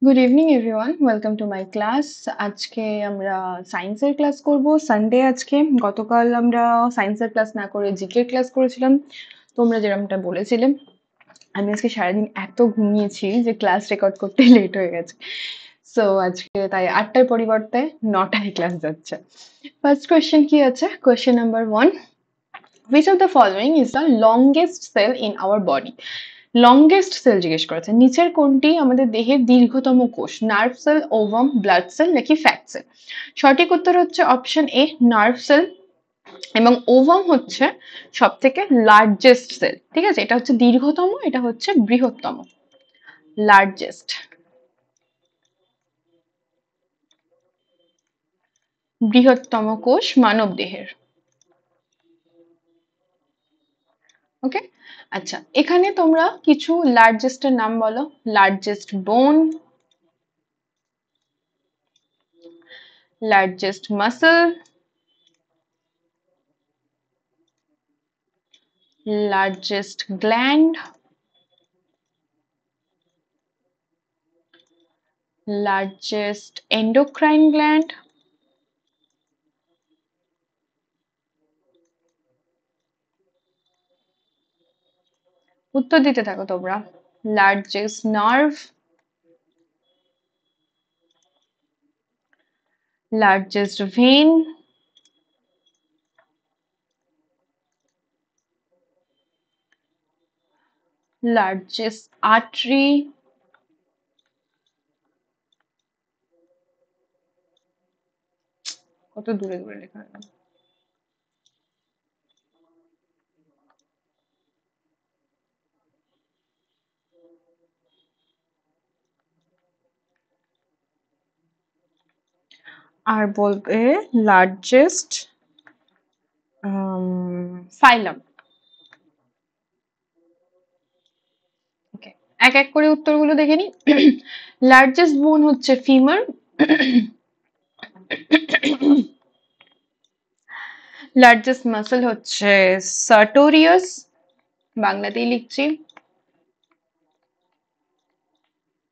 Good evening everyone, welcome to my class. আজকে আমরা সায়েন্সের ক্লাস করব। সানডে আজকে। গতকাল আমরা সায়েন্সের ক্লাস না করে জিকে ক্লাস করেছিলাম, তোমরা যেরকমটা বলেছিলে। আমি আজকে সারাদিন এত ঘুমিয়েছি যে ক্লাস রেকর্ড করতে লেট হয়ে গেছে। সো আজকে তাই 8টার পরিবর্তে 9টায় ক্লাস যাচ্ছে। ফার্স্ট কোয়েশ্চেন কি আছে? Question number 1, which of the following is the longest cell in our body? Longest cell জিজ্ঞেস করেছে, নিচের কোনটি আমাদের দেহের দীর্ঘতম কোষ? Nerve cell, ovum, blood cell নাকি ফ্যাট সেল? সঠিক উত্তর হচ্ছে অপশন এ, নার্ভ সেল। এবং ওভাম হচ্ছে সব থেকে লার্জেস্ট সেল। ঠিক আছে, এটা হচ্ছে দীর্ঘতম, এটা হচ্ছে বৃহত্তম। লার্জেস্ট, বৃহত্তম কোষ মানব দেহের। ওকে, আচ্ছা, এখানে তোমরা কিছু লার্জেস্টের নাম বলো। লার্জেস্ট বোন, largest muscle, largest gland, largest endocrine gland, উত্তর দিতে থাকো তোমরা। largest nerve, largest vein, largest artery, কত দূরে দূরে লেখা আছে। আর বলবে লার্জেস্ট ফাইলাম। ওকে, এক এক করে উত্তরগুলো দেখে নি। লার্জেস্ট বোন হচ্ছে ফিমার, লার্জেস্ট মাসল হচ্ছে সার্টোরিয়াস, বাংলাতেই লিখছি।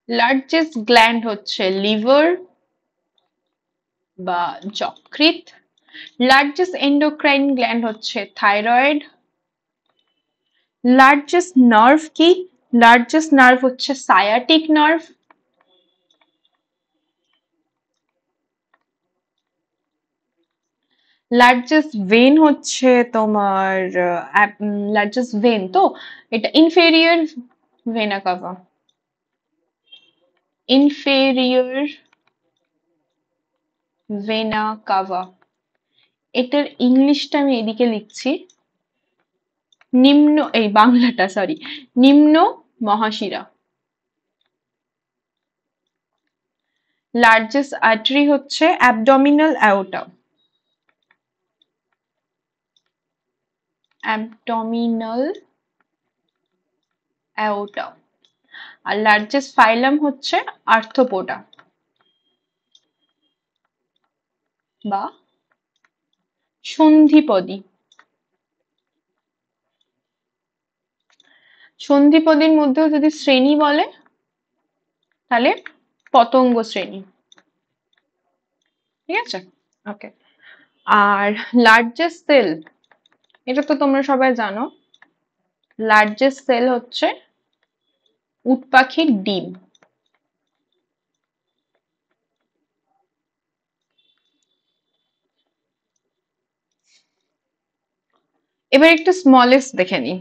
লার্জেস্ট গ্ল্যান্ড হচ্ছে লিভার বা যকৃৎ। লার্জেস্ট এন্ডোক্রাইন গ্ল্যান্ড হচ্ছে থাইরয়েড। লার্জেস্ট নার্ভ কি? লার্জেস্ট নার্ভ হচ্ছে সায়াটিক নার্ভ। লার্জেস্ট ভেন হচ্ছে তোমার লার্জেস্ট ভেন, তো এটা inferior vena CAVA. Inferior vena CAVA, এটার ইংলিশটা আমি এদিকে লিখছি। নিম্ন, এই বাংলাটা সরি, নিম্ন মহাশিরা। লার্জেস্ট আর্টারি হচ্ছে অ্যাবডোমিনাল অ্যাওর্টা। Abdominal aorta. আর লার্জেস্ট ফাইলাম হচ্ছে আর্থ্রোপোডা বা সন্ধিপদী। সন্ধিপদীর মধ্যেও যদি শ্রেণী বলে তাহলে পতঙ্গ শ্রেণী। ঠিক আছে, ওকে। আর লার্জেস্ট সেল, এটা তো তোমরা সবাই জানো। লার্জেস্ট সেল হচ্ছে উট পাখির ডিম। এবার একটু স্মলেস্ট দেখে নিই।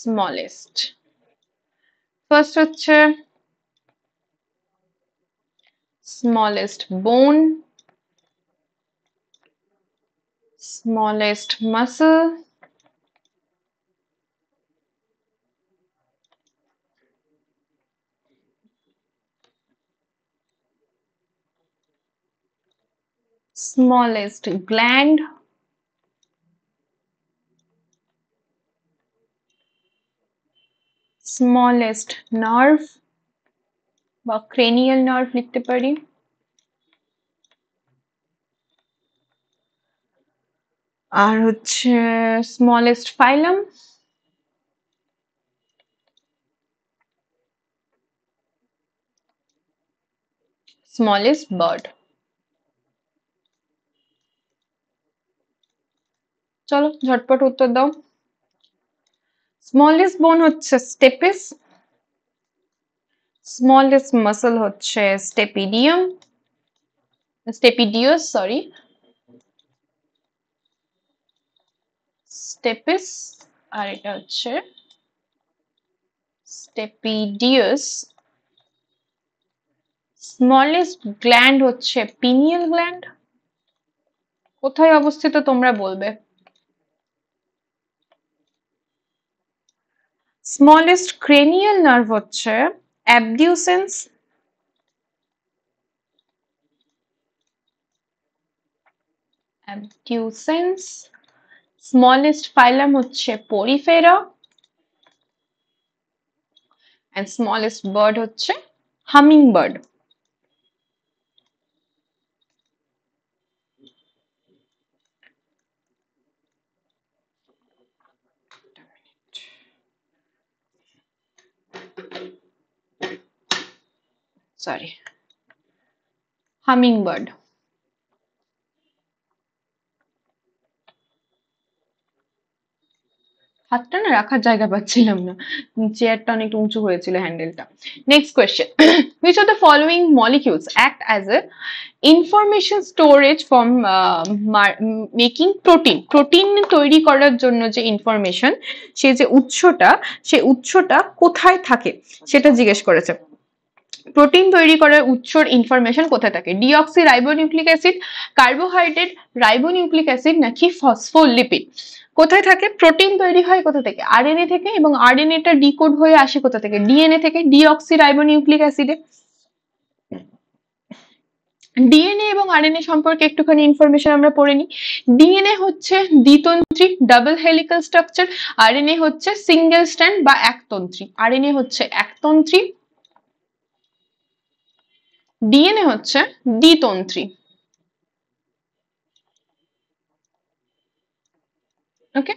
স্মলেস্ট, ফার্স্ট হচ্ছে স্মলেস্ট বোন, smallest muscle, smallest gland, smallest nerve বা cranial nerve লিখতে পারি, আর হচ্ছে smallest phylum, স্মলেস্ট বার্ড। চলো ঝটপট উত্তর দাও। স্মলেস্ট বোন হচ্ছে স্টেপিস, স্মলেস্ট মাসল হচ্ছে স্টেপিডিয়াস, সরি, স্টেপিস, আর এটা হচ্ছে স্টেপিডিয়াস। স্মলেস্ট গ্ল্যান্ড হচ্ছে পিনিয়াল গ্ল্যান্ড। কোথায় অবস্থিত তোমরা বলবে। স্মলেস্ট ক্রেনিয়াল নার্ভ হচ্ছে অ্যাবডিউসেন্স। অ্যাবডিউসেন্স। স্মলেস্ট ফাইলাম হচ্ছে পরিফেরা। এন্ড স্মলেস্ট বার্ড হচ্ছে humming bird. Sorry, humming bird. হাতটা না রাখার জায়গা পাচ্ছিলাম না, চেয়ারটা অনেক উঁচু হয়েছিল হ্যান্ডেলটা। Next question, which of the following molecules act as a information storage from making protein? Protein তৈরি করার জন্য যে ইনফরমেশন, সেই উৎসটা কোথায় থাকে সেটা জিজ্ঞেস করেছে। প্রোটিন তৈরি করার উৎসর ইনফরমেশন কোথায় থাকে? Deoxy ribonucleic acid, carbohydrate, ribonucleic acid নাকি ফসফোলিপিড? কোথায় থাকে? প্রোটিন তৈরি হয় কোথা থেকে? আরএনএ থেকে, এবং আরএনএটা ডিকোড হয়ে আসে কোথা থেকে? ডিএনএ থেকে, ডিঅক্সি রাইবোনিউক্লিক অ্যাসিডে। ডিএনএ এবং আরএনএ সম্পর্কে একটুখানি ইনফরমেশন আমরা পড়ে নিই। ডিএনএ হচ্ছে দ্বিতন্ত্রী ডাবল হেলিক্যাল স্ট্রাকচার, আরএনএ হচ্ছে সিঙ্গেল স্ট্র্যান্ড বা একতন্ত্রী। আরএনএ হচ্ছে একতন্ত্রী, ডিএনএ হচ্ছে দ্বিতন্ত্রী। ওকে,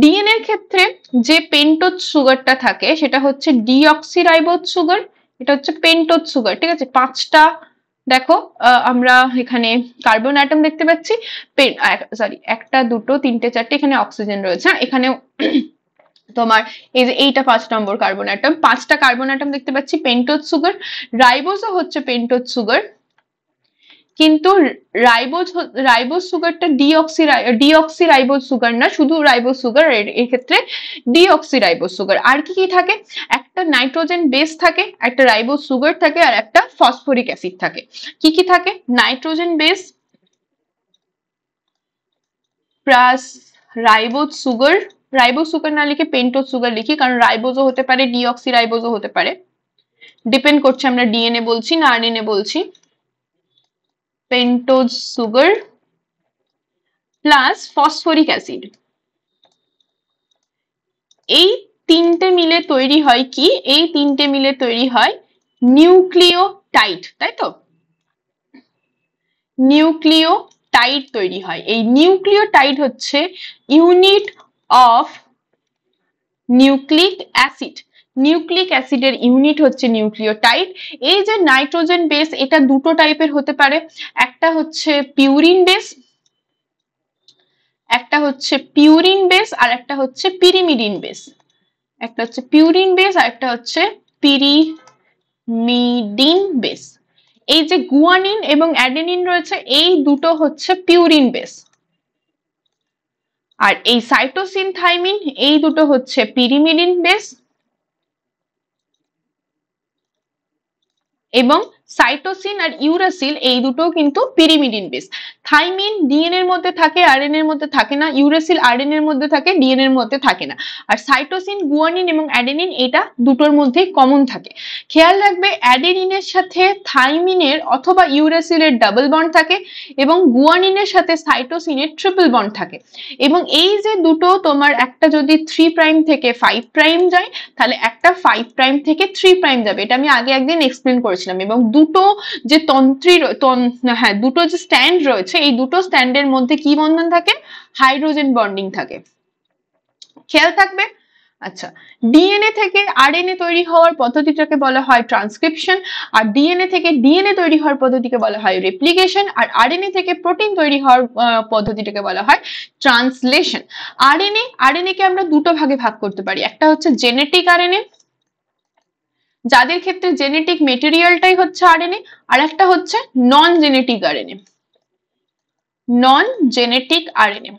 ডিএনএ এর ক্ষেত্রে যে পেন্টোজ সুগারটা থাকে সেটা হচ্ছে ডিঅক্সিরাইবোজ সুগার, এটা হচ্ছে পেন্টোজ সুগার। ঠিক আছে, 5টা দেখো আমরা এখানে কার্বন অ্যাটম দেখতে পাচ্ছি, সরি 1টা 2টো 3টে 4টে, এখানে অক্সিজেন রয়েছে। এখানে তোমার এই যে এইটা 5 নম্বর কার্বন অ্যাটম, 5টা কার্বন অ্যাটম দেখতে পাচ্ছি, পেন্টোজ সুগার। রাইবোজও হচ্ছে পেন্টোজ সুগার, কিন্তু রাইবোজ সুগারটা ডিঅক্সি রাইবোজ সুগার না, শুধু রাইবোজ সুগার, এর ক্ষেত্রে ডিঅক্সি রাইবোজ সুগার। আর কি কি থাকে? একটা নাইট্রোজেন বেস থাকে, একটা রাইবোজ সুগার থাকে, আর একটা ফসফরিক অ্যাসিড থাকে। কি কি থাকে? Nitrogen base plus ribose sugar, ribose sugar না লিখে পেন্টোজ সুগার লিখি, কারণ রাইবোজও হতে পারে, ডিঅক্সি রাইবোজও হতে পারে, ডিপেন্ড করছে আমরা ডিএনএ বলছি না আরএনএ বলছি। Pentose sugar plus phosphoric acid, এই তিনটে মিলে তৈরি হয় কি? এই তিনটে মিলে তৈরি হয় নিউক্লিওটাইড, তাই তো? নিউক্লিওটাইড তৈরি হয়। এই নিউক্লিওটাইড হচ্ছে unit of nucleic acid. Nucleic অ্যাসিডের ইউনিট হচ্ছে নিউক্লিওটাইড। এই যে নাইট্রোজেন বেস, এটা দুটো টাইপের হতে পারে, একটা হচ্ছে পিউরিন বেস, একটা হচ্ছে পিউরিন বেস, আর একটা হচ্ছে পিরিমিডিন বেস। একটা হচ্ছে পিউরিন বেস আর একটা হচ্ছে পিরিমিডিন বেস। এই যে গুয়ানিন এবং অ্যাডেনিন রয়েছে, এই দুটো হচ্ছে পিউরিন বেস, আর এই সাইটোসিন থাইমিন এই দুটো হচ্ছে পিরিমিডিন বেস, এবং সাইটোসিন আর ইউরাসিল এই দুটো কিন্তু পিরিমিডিন বেস। থাইমিন ডিএনএ এর মধ্যে থাকে, আরএনএ এর মধ্যে থাকে না। ইউরাসিল আরএনএ এর মধ্যে থাকে, ডিএনএ এর মধ্যে থাকে না। আর সাইটোসিন, গুয়ানিন এবং অ্যাডেনিন এটা দুটোর মধ্যেই কমন থাকে। খেয়াল রাখবে, অ্যাডেনিনের সাথে থাইমিনের অথবা ইউরাসিলের ডাবল বন্ড থাকে, এবং গুয়ানিনের সাথে সাইটোসিনের ট্রিপল বন্ড থাকে। এবং এই যে দুটো তোমার, একটা যদি 3 প্রাইম থেকে 5 প্রাইম যায়, তাহলে একটা 5 প্রাইম থেকে 3 প্রাইম যাবে। এটা আমি আগে একদিন এক্সপ্লেন করেছিলাম। এবং দুটো যে দুটো যে স্ট্যান্ড রয়েছে, এই দুটো স্ট্যান্ডের মধ্যে কি বন্ধন থাকে? হাইড্রোজেন বন্ডিং থাকে। খেয়াল থাকবে। আচ্ছা, ডিএনএ থেকে আরএনএ তৈরি হওয়ার পদ্ধতিটাকে বলা হয় ট্রান্সক্রিপশন, আর ডিএনএ থেকে ডিএনএ তৈরি হওয়ার পদ্ধতিকে বলা হয় রেপ্লিকেশন, আর আরএনএ থেকে প্রোটিন তৈরি হওয়ার পদ্ধতিটাকে বলা হয় ট্রান্সলেশন। আরএনএ কে আমরা দুটো ভাগে ভাগ করতে পারি, একটা হচ্ছে জেনেটিক আরএনএ, যাদের ক্ষেত্রে জেনেটিক মেটেরিয়ালটাই হচ্ছে আরএনএ, আর একটা হচ্ছে non genetic RNA. Non genetic RNA,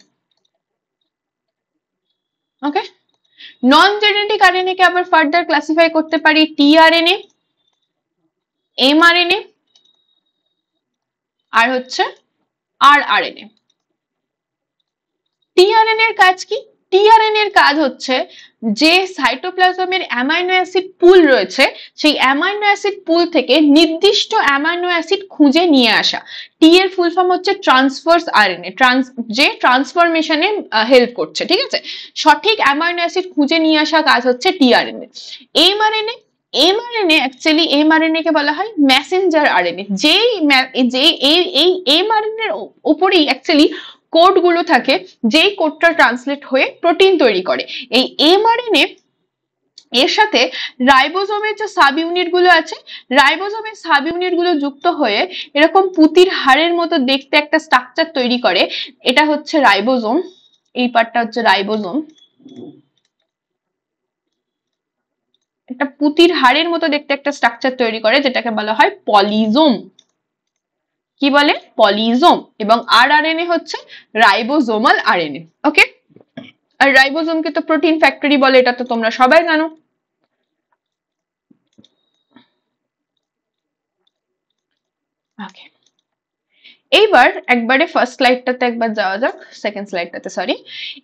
okay. Non genetic RNA কে আবার ফার্দার ক্লাসিফাই করতে পারি টিআরএনএ, এমআরএনএ, আর হচ্ছে আরআরএনএ। টিআরএনএ এর কাজ কি? টিআরএনএ এর কাজ হচ্ছে যে সাইটোপ্লাজমের অ্যামাইনো অ্যাসিড পুল রয়েছে, সেই অ্যামাইনো অ্যাসিড পুল থেকে নির্দিষ্ট অ্যামাইনো অ্যাসিড খুঁজে নিয়ে আসা। টি এর ফুল ফর্ম হচ্ছে ট্রান্সফার্স আরএনএ, যে ট্রান্সফরমেশনে হেল্প করছে, ঠিক আছে। সঠিক অ্যামাইনো অ্যাসিড খুঁজে নিয়ে আসা কাজ হচ্ছে tRNA. MRNA, mRNA actually mRNA কে বলা হয় মেসেঞ্জার আরএনএ। যেই এই এমআরএনএ এর উপরেই অ্যাকচুয়ালি কোড গুলো থাকে, যেই কোডটা ট্রান্সলেট হয়ে প্রোটিন তৈরি করে। এই এমআরএনএ এর সাথে রাইবোজোমের যে সাব ইউনিট গুলো আছে, রাইবোজোমের সাব ইউনিট গুলো যুক্ত হয়ে এরকম পুতির হাড়ের মতো দেখতে একটা স্ট্রাকচার তৈরি করে, এটা হচ্ছে রাইবোজোম। এই পার্টটা হচ্ছে রাইবোজোম। একটা পুতির হাড়ের মতো দেখতে একটা স্ট্রাকচার তৈরি করে, যেটাকে বলা হয় পলিজোম। কি বলে? পলিজোম। এবং আরআরএনএ হচ্ছে রাইবোজোমাল আরএনএ, ওকে। আর রাইবোজোমকে তো প্রোটিন ফ্যাক্টরি বলে, এটা তো তোমরা সবাই জানো। ওকে, এইবার একবারে ফার্স্ট স্লাইডটাতে একবার যাওয়া যাক, সেকেন্ড স্লাইডটাতে সরি।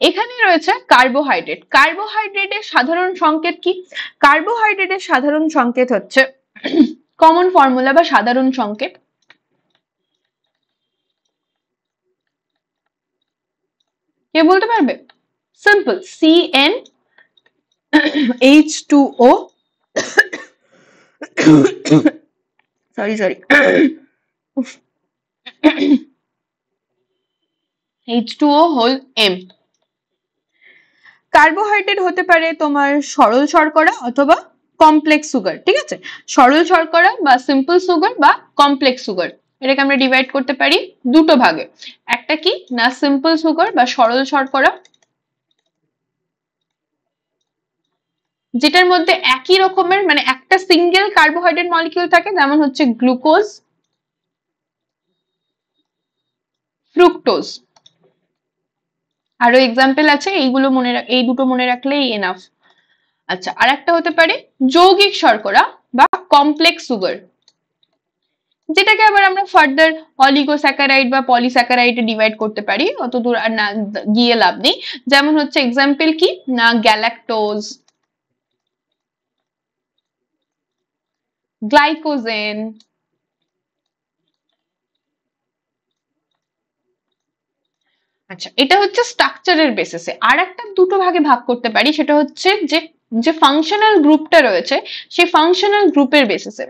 এখানে রয়েছে কার্বোহাইড্রেট। কার্বোহাইড্রেটের সাধারণ সংকেত কি? কার্বোহাইড্রেটের সাধারণ সংকেত হচ্ছে কমন ফর্মুলা বা সাধারণ সংকেত, কে বলতে পারবে? Simple, CN H2O sorry H2O whole M। Carbohydrate হতে পারে তোমার সরল শর্করা অথবা কমপ্লেক্স সুগার, ঠিক আছে। সরল শর্করা বা সিম্পল সুগার বা কমপ্লেক্স সুগার, এটাকে আমরা ডিভাইড করতে পারি দুটো ভাগে। একটা কি না সিম্পল সুগার বা সরল শর্করা, যেটার মধ্যে একই রকমের মানে একটা সিঙ্গেল কার্বোহাইড্রেট মলিকিউল থাকে, যেমন হচ্ছে গ্লুকোজ, ফ্রুক্টোজ। আরো এক্সাম্পল আছে, এইগুলো এই দুটো মনে রাখলেই এনাফ। আচ্ছা, আর একটা হতে পারে যৌগিক শর্করা বা কমপ্লেক্স সুগার, যেটাকে আবার আমরা ফার্দার অলিগোস্যাকারাইড বা পলিস্যাকারাইডে ডিভাইড করতে পারি, অত দূর আর না গিয়ে লাভ নেই। যেমন হচ্ছে এক্সাম্পল কি না গ্যালাক্টোজ, গ্লাইকোজেন। আচ্ছা, এটা হচ্ছে স্ট্রাকচারের বেসিসে। আর একটা দুটো ভাগে ভাগ করতে পারি, সেটা হচ্ছে যে যে ফাংশনাল গ্রুপটা রয়েছে সেই ফাংশনাল গ্রুপের বেসিসে।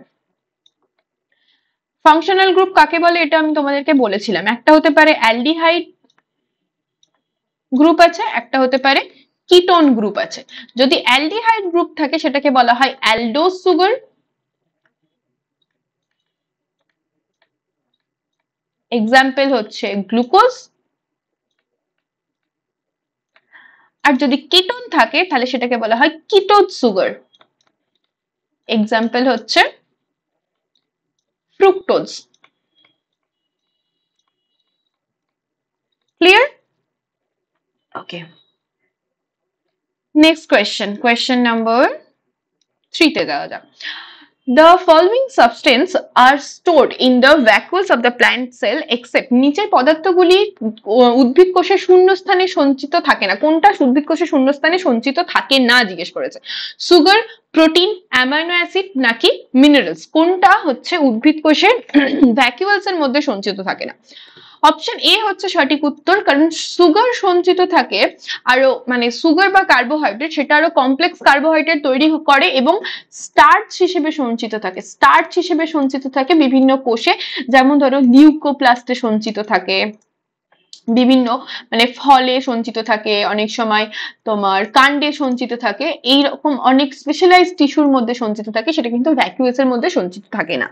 ফাংশনাল গ্রুপ কাকে বলে এটা আমি তোমাদেরকে বলেছিলাম, একটা হতে পারে অ্যালডিহাইড গ্রুপ আছে, একটা হতে পারে কিটোন গ্রুপ আছে। যদি অ্যালডিহাইড গ্রুপ থাকে সেটাকে বলা হয় অ্যালডোজ সুগার, এক্সাম্পল হচ্ছে গ্লুকোজ। আর যদি কিটোন থাকে তাহলে সেটাকে বলা হয় কিটোজ সুগার, এক্সাম্পল হচ্ছে ফ্রুক্টোজ। ক্লিয়ার? ওকে, নেক্সট কোয়েশ্চেন নাম্বার 3 তে যাওয়া যাক। The following substance are stored in the vacuoles of the plant cell except, নিচের পদার্থগুলি উদ্ভিদ কোষের শূন্যস্থানে সঞ্চিত থাকে না। কোনটা উদ্ভিদ কোষের শূন্যস্থানে সঞ্চিত থাকে না জিজ্ঞেস করেছে। সুগার, প্রোটিন, অ্যামাইনো অ্যাসিড নাকি মিনারেলস, কোনটা হচ্ছে উদ্ভিদ কোষের ভ্যাকুয়ালস এর মধ্যে সঞ্চিত থাকে না? অপশন এ হচ্ছে সঠিক উত্তর, কারণ সুগার সঞ্চিত থাকে আরো মানে সুগার বা কার্বোহাইড্রেট সেটা আরো কমপ্লেক্স কার্বোহাইড্রেট তৈরি করে এবং স্টার্চ হিসেবে সঞ্চিত থাকে। স্টার্চ হিসেবে সঞ্চিত থাকে বিভিন্ন কোষে, যেমন ধরো লিউকোপ্লাস্টে সঞ্চিত থাকে, বিভিন্ন মানে ফলে সঞ্চিত থাকে, অনেক সময় তোমার কাণ্ডে সঞ্চিত থাকে, এইরকম অনেক স্পেশালাইজড টিস্যুর মধ্যে সঞ্চিত থাকে, সেটা কিন্তু ভ্যাকুয়াসের মধ্যে সঞ্চিত থাকে না।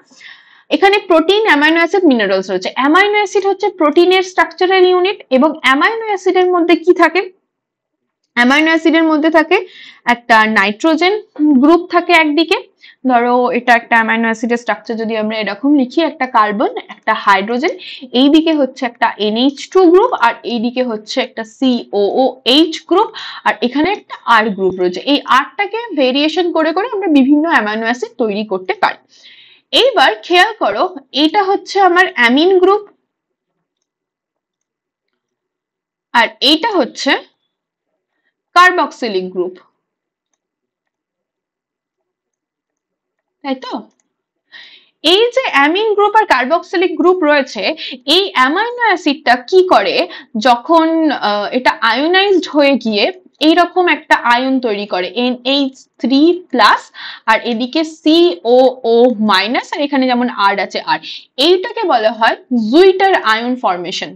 এখানে প্রোটিন, অ্যামাইনো অ্যাসিড, মিনারেলস রয়েছে। অ্যামাইনো অ্যাসিড হচ্ছে প্রোটিনের স্ট্রাকচারাল ইউনিট, এবং অ্যামাইনো অ্যাসিডের মধ্যে কি থাকে? অ্যামাইনো অ্যাসিডের মধ্যে থাকে একটা নাইট্রোজেন গ্রুপ থাকে একদিকে, ধরো এটা একটা অ্যামাইনো অ্যাসিডের স্ট্রাকচার যদি আমরা এরকম লিখি, একটা কার্বন, একটা হাইড্রোজেন, এইদিকে হচ্ছে একটা NH2 গ্রুপ, আর এইদিকে হচ্ছে একটা COOH গ্রুপ, আর এখানে একটা R গ্রুপ রয়েছে। এই Rটাকে ভেরিয়েশন করে করে আমরা বিভিন্ন অ্যামাইনো অ্যাসিড তৈরি করতে পারি। এইবার খেয়াল করো, এটা হচ্ছে আমার অ্যামিন গ্রুপ, আর এইটা হচ্ছে কার্বক্সিলিক গ্রুপ, তাই তো? এই যে অ্যামিন গ্রুপ আর কার্বক্সিলিক গ্রুপ রয়েছে, এই অ্যামাইনো অ্যাসিডটা কি করে, যখন এটা আয়োনাইজড হয়ে গিয়ে এইরকম একটা আয়ন তৈরি করে NH3+, আর এদিকে COO-, আর এখানে যেমন R আছে R, এইটাকে বলা হয় জুইটার আয়ন ফরমেশন।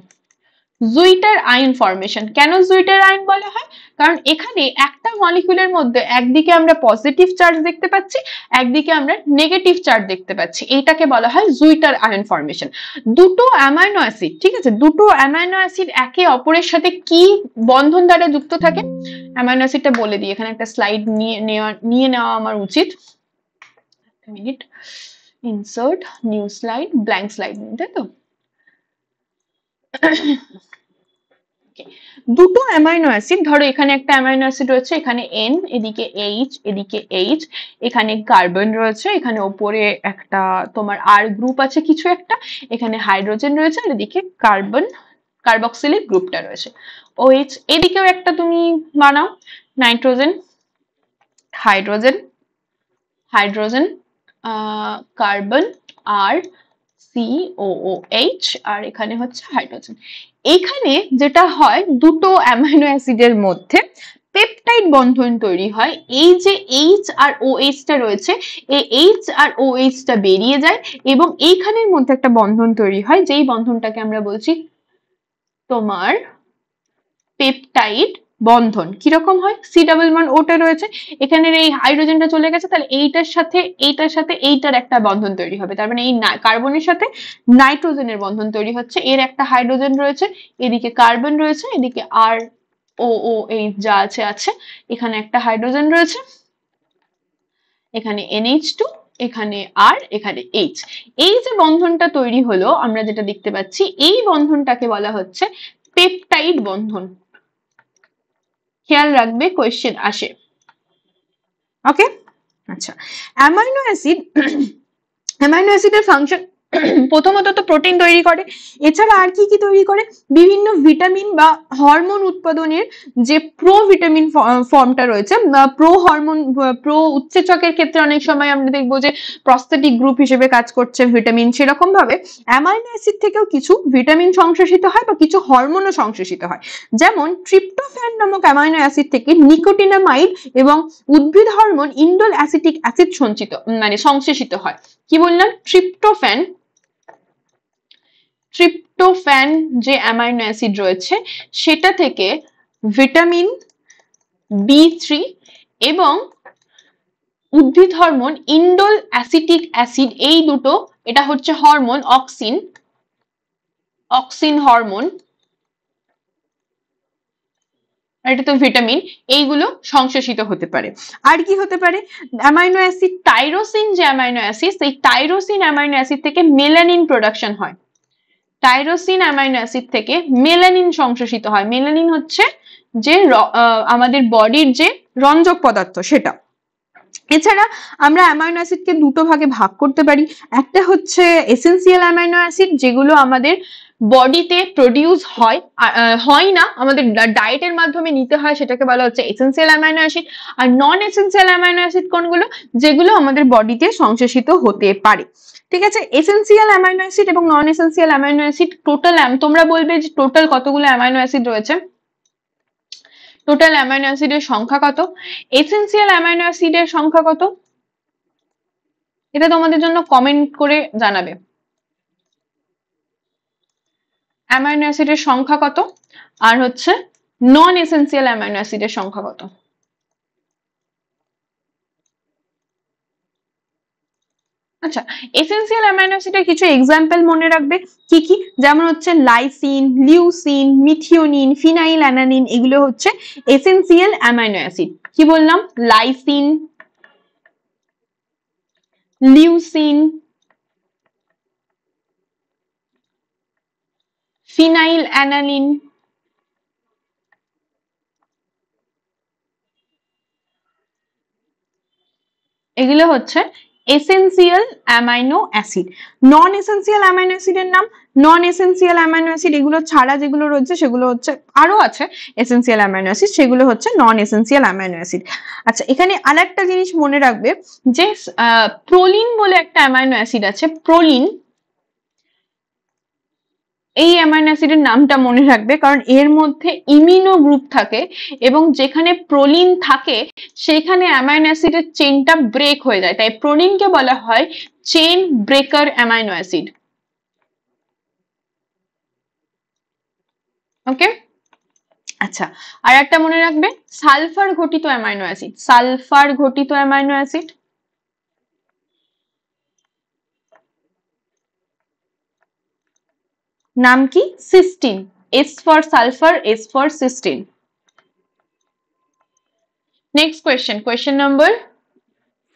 জুইটার আয়ন ফরমেশন কেন জুইটার আয়ন বলা হয়? কারণ এখানে একটা মলিকিউলের মধ্যে একদিকে আমরা পজিটিভ চার্জ দেখতে পাচ্ছি, একদিকে আমরা নেগেটিভ চার্জ দেখতে পাচ্ছি, এইটাকে বলা হয় জুইটার আয়ন ফরমেশন। দুটো অ্যামাইনো অ্যাসিড, ঠিক আছে, দুটো অ্যামাইনো অ্যাসিড একে অপরের সাথে কি বন্ধন দ্বারা যুক্ত থাকে? অ্যামাইনো অ্যাসিডটা বলে দিই, এখানে একটা স্লাইড নিয়ে নেওয়া আমার উচিত। Minute, insert new slide, blank slide, তাই তো? দুটো অ্যামাইনো অ্যাসিড, ধরো এখানে একটা অ্যামাইনো অ্যাসিড রয়েছে, এখানে N, এদিকে H, এদিকে H, এখানে কার্বন রয়েছে, এখানে ওপরে একটা তোমার R গ্রুপ আছে কিছু একটা, এখানে হাইড্রোজেন রয়েছে, আর এদিকে কার্বন কার্বক্সিলিক গ্রুপটা রয়েছে OH। এদিকেও একটা তুমি বানাও, নাইট্রোজেন, হাইড্রোজেন, হাইড্রোজেন, কার্বন, আর COOH, আর এখানে হচ্ছে হাইড্রোজেন। এখানে যেটা হয়, দুটো অ্যামাইনো অ্যাসিডের মধ্যে পেপটাইড বন্ধন তৈরি হয়। এই যে H আর OH টা রয়েছে, এই H আর OH টা বেরিয়ে যায়, এবং এইখানের মধ্যে একটা বন্ধন তৈরি হয়, যেই বন্ধনটাকে আমরা বলছি তোমার পেপটাইড বন্ধন। কিরকম হয়? C+1 ওটা রয়েছে, এখানের এই হাইড্রোজেনটা চলে গেছে, তাহলে এইটার সাথে এইটার একটা বন্ধন তৈরি হবে, তার মানে এই কার্বনের সাথে নাইট্রোজেনের বন্ধন তৈরি হচ্ছে, এর একটা হাইড্রোজেন রয়েছে, এদিকে কার্বন রয়েছে, এদিকে ROOH যা আছে আছে, এখানে একটা হাইড্রোজেন রয়েছে, এখানে NH2, এখানে R, এখানে H। এই যে বন্ধনটা তৈরি হলো, আমরা যেটা দেখতে পাচ্ছি, এই বন্ধনটাকে বলা হচ্ছে পেপটাইড বন্ধন। খেয়াল রাখবে, কোয়েশ্চেন আসে। ওকে, আচ্ছা, অ্যামাইনো অ্যাসিড, অ্যামাইনো অ্যাসিডের ফাংশন প্রথমত তো প্রোটিন তৈরি করে, এছাড়া আর কি কি তৈরি করে? বিভিন্ন ভিটামিন বা হরমোন উৎপাদনের যে প্রোভিটামিন ফর্মটা রয়েছে, প্রো হরমোন, প্রো উৎসেচকের ক্ষেত্রে অনেক সময় আমরা দেখবো যে প্রস্থেটিক গ্রুপ হিসেবে কাজ করছে ভিটামিন, সেরকম ভাবে অ্যামাইনো অ্যাসিড থেকেও কিছু ভিটামিন সংশ্লেষিত হয় বা কিছু হরমোনও সংশ্লেষিত হয়। যেমন ট্রিপ্টোফ্যান নামক অ্যামাইনো অ্যাসিড থেকে নিকোটিনামাইড এবং উদ্ভিদ হরমোন ইন্ডোল অ্যাসিটিক অ্যাসিড সঞ্চিত মানে সংশ্লেষিত হয়। কি বললাম? ট্রিপ্টোফ্যান, ট্রিপ্টোফ্যান যে অ্যামাইনো অ্যাসিড রয়েছে, সেটা থেকে ভিটামিন B3 এবং উদ্ভিদ হরমোন ইন্ডোল অ্যাসিটিক অ্যাসিড, এই দুটো, এটা হচ্ছে হরমোন অক্সিন, অক্সিন হরমোন, এটা তো ভিটামিন, এইগুলো সংশ্লেষিত হতে পারে। আর কি হতে পারে? অ্যামাইনো অ্যাসিড টাইরোসিন যে অ্যামাইনো অ্যাসিড, সেই টাইরোসিন অ্যামাইনো অ্যাসিড থেকে মেলানিন প্রোডাকশন হয়। টাইরোসিন অ্যামাইনো অ্যাসিড থেকে মেলানিন সংশ্লেষিত হয়। মেলানিন হচ্ছে যে আমাদের বডির যে রঞ্জক পদার্থ সেটা। এছাড়া আমরা অ্যামাইনো অ্যাসিডকে দুটো ভাগে ভাগ করতে পারি। একটা হচ্ছে এসেন্সিয়াল অ্যামাইনো অ্যাসিড, যেগুলো আমাদের বডিতে প্রডিউস হয়, হয় না, আমাদের ডায়েটের মাধ্যমে নিতে হয়, সেটাকে বলা হচ্ছে এসেন্সিয়াল অ্যামাইনো অ্যাসিড। আর নন এসেন্সিয়াল অ্যামাইনো অ্যাসিড কোনগুলো? যেগুলো আমাদের বডিতে সংশ্লেষিত হতে পারে। ঠিক আছে, এসেন্সিয়াল অ্যামাইনো অ্যাসিড এবং নন এসেন্সিয়াল অ্যামাইনো অ্যাসিড টোটাল, তোমরা বলবে যে টোটাল কতগুলো অ্যামাইনো অ্যাসিড রয়েছে? টোটাল অ্যামাইনো অ্যাসিডের সংখ্যা কত? এসেন্সিয়াল অ্যামাইনো অ্যাসিডের সংখ্যা কত? এটা তোমাদের জন্য কমেন্ট করে জানাবে। অ্যামাইনো অ্যাসিডের সংখ্যা কত, আর হচ্ছে নন এসেন্সিয়াল অ্যামাইনো অ্যাসিডের সংখ্যা কত? আচ্ছা, এসেন্সিয়াল অ্যামাইনো অ্যাসিডের কিছু এক্সাম্পল মনে রাখবে কি কি, যেমন হচ্ছে lysine, leucine, methionine, phenyl alanine, এগুলো হচ্ছে এসেন্সিয়াল অ্যামাইনো অ্যাসিড। কি বললাম? লাইসিন, লিউসিন, ফিনাইল অ্যালানিন, এগুলো হচ্ছে এসেন্সিয়াল অ্যামাইনো অ্যাসিড। নন এসেন্সিয়াল অ্যামাইনো অ্যাসিডের নাম, নন এসেন্সিয়াল অ্যামাইনো অ্যাসিড এগুলো ছাড়া যেগুলো রয়েছে সেগুলো হচ্ছে, আরো আছে এসেন্সিয়াল অ্যামাইনো অ্যাসিড, সেগুলো হচ্ছে নন এসেন্সিয়াল অ্যামাইনো অ্যাসিড। আচ্ছা, এখানে আরেকটা জিনিস মনে রাখবে যে প্রোলিন বলে একটা অ্যামাইনো অ্যাসিড আছে, প্রোলিন, এই অ্যামাইনো অ্যাসিডের নামটা মনে রাখবে কারণ এর মধ্যে ইমিনো গ্রুপ থাকে এবং যেখানে প্রোলিন থাকে সেখানে অ্যামাইনো অ্যাসিডের চেনটা ব্রেক হয়ে যায়, তাই প্রোলিনকে বলা হয় chain breaker amino acid. Okay, আচ্ছা, আর একটা মনে রাখবে সালফার ঘটিত অ্যামাইনো অ্যাসিড, সালফার ঘটিত অ্যামাইনো অ্যাসিড নাম কি? Cysteine, S for sulphur, S for cysteine. Next question, question number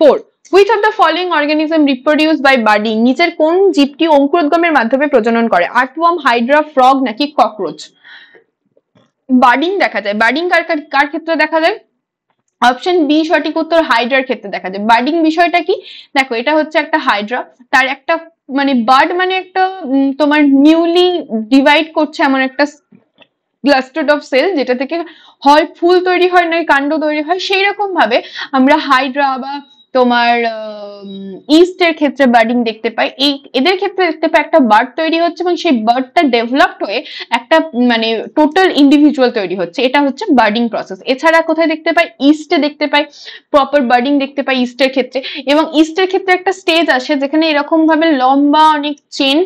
4, which of the following organism reproduce by budding? নিচের কোন জীবটি অঙ্কুরোদ্গমের মাধ্যমে প্রজনন করে? আর্টওয়ার্ম, হাইড্রা, ফ্রগ নাকি ককরোচ? বার্ডিং দেখা যায়, বার্ডিং কার কার ক্ষেত্রে দেখা যায়? অপশন বি সঠিক উত্তর, হাইড্রার ক্ষেত্রে দেখা যায়। বার্ডিং বিষয়টা কি? দেখো, এটা হচ্ছে একটা হাইড্রা, তার একটা মানে বার্ড মানে একটা তোমার নিউলি ডিভাইড করছে এমন একটা ক্লাস্টার অফ সেল যেটা থেকে হয় ফুল তৈরি হয় নয় কাণ্ড তৈরি হয়, সেই রকম ভাবে আমরা হাইড্রা বা তোমার ইস্টের ক্ষেত্রে বার্ডিং দেখতে পাই। এই এদের ক্ষেত্রে দেখতে পাই একটা বার্ড তৈরি হচ্ছে এবং সেই বার্ডটা ডেভেলপড হয়ে একটা মানে টোটাল ইন্ডিভিজুয়াল তৈরি হচ্ছে, এটা হচ্ছে বার্ডিং প্রসেস। এছাড়া কোথায় দেখতে পাই? ইস্টে দেখতে পাই, প্রপার বার্ডিং দেখতে পাই ইস্টের ক্ষেত্রে। এবং ইস্টের ক্ষেত্রে একটা স্টেজ আসে যেখানে এরকম ভাবে লম্বা অনেক চেন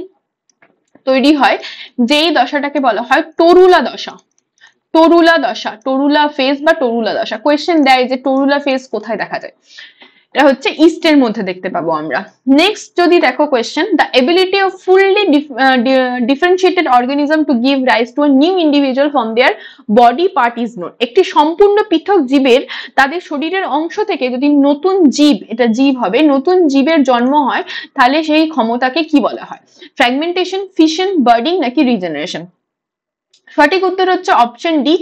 তৈরি হয়, যেই দশাটাকে বলা হয় টরুলা দশা। টরুলা দশা, টরুলা ফেজ বা টরুলা দশা। কোয়েশ্চেন দেয় যে টরুলা ফেজ কোথায় দেখা যায়? এটা হচ্ছে ইস্টের মধ্যে দেখতে পাবো আমরা। নেক্সট যদি দেখো question, the ability of fully differentiated organism to give rise to a new individual from there body part is known. একটি সম্পূর্ণ পৃথক জীবের তাদের শরীরের অংশ থেকে যদি নতুন জীব, এটা জীব হবে, নতুন জীবের জন্ম হয় তাহলে সেই ক্ষমতাকে কি বলা হয়? ফ্র্যাগমেন্টেশন, ফিশন, বার্ডিং নাকি রিজেনারেশন? সঠিক উত্তর হচ্ছে অপশন ডি,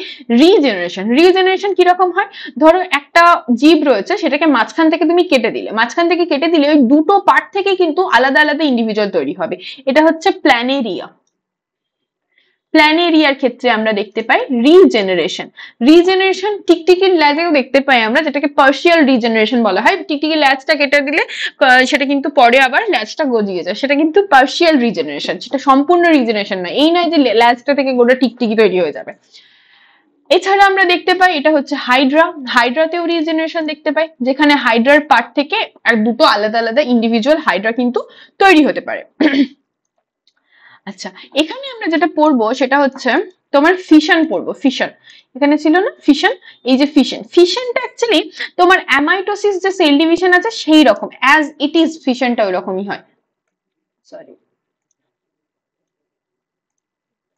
রিজেনারেশন। রিজেনারেশন কিরকম হয়? ধরো একটা জীব রয়েছে, সেটাকে মাঝখান থেকে তুমি কেটে দিলে, মাঝখান থেকে কেটে দিলে ওই দুটো পার্ট থেকে কিন্তু আলাদা আলাদা ইন্ডিভিজুয়াল তৈরি হবে, এটা হচ্ছে প্ল্যানেরিয়া। প্ল্যানেরিয়ার ক্ষেত্রে আমরা দেখতে পাই রিজেনারেশন। রিজেনারেশন টিকটিকির ল্যাজেও দেখতে পাই আমরা, যেটাকে পার্শিয়াল রিজেনারেশন বলা হয়। টিকটিকির ল্যাজটা কেটে দিলে সেটা কিন্তু পরে আবার ল্যাজটা গজিয়ে যায়, সেটা কিন্তু পার্শিয়াল রিজেনারেশন, সেটা সম্পূর্ণ রিজেনারেশন নয়। এই নয় যে ল্যাজটা থেকে গোটা টিকটিকি তৈরি হয়ে যাবে। এছাড়া আমরা দেখতে পাই এটা হচ্ছে হাইড্রা, হাইড্রাতেও রিজেনারেশন দেখতে পাই, যেখানে হাইড্রার পার্ট থেকে আর দুটো আলাদা আলাদা ইন্ডিভিজুয়াল হাইড্রা কিন্তু তৈরি হতে পারে। আচ্ছা, এখানে আমরা যেটা পড়বো সেটা হচ্ছে তোমার ফিশন পড়বো। ফিশন এখানে ছিল না? ফিশন, এই যে ফিশন, ফিশনটা অ্যাকচুয়ালি তোমার অ্যামাইটোসিস যে সেল ডিভিশন আছে সেই রকম, অ্যাজ ইট ইজ ফিশনটা ওই রকমই হয়। সরি,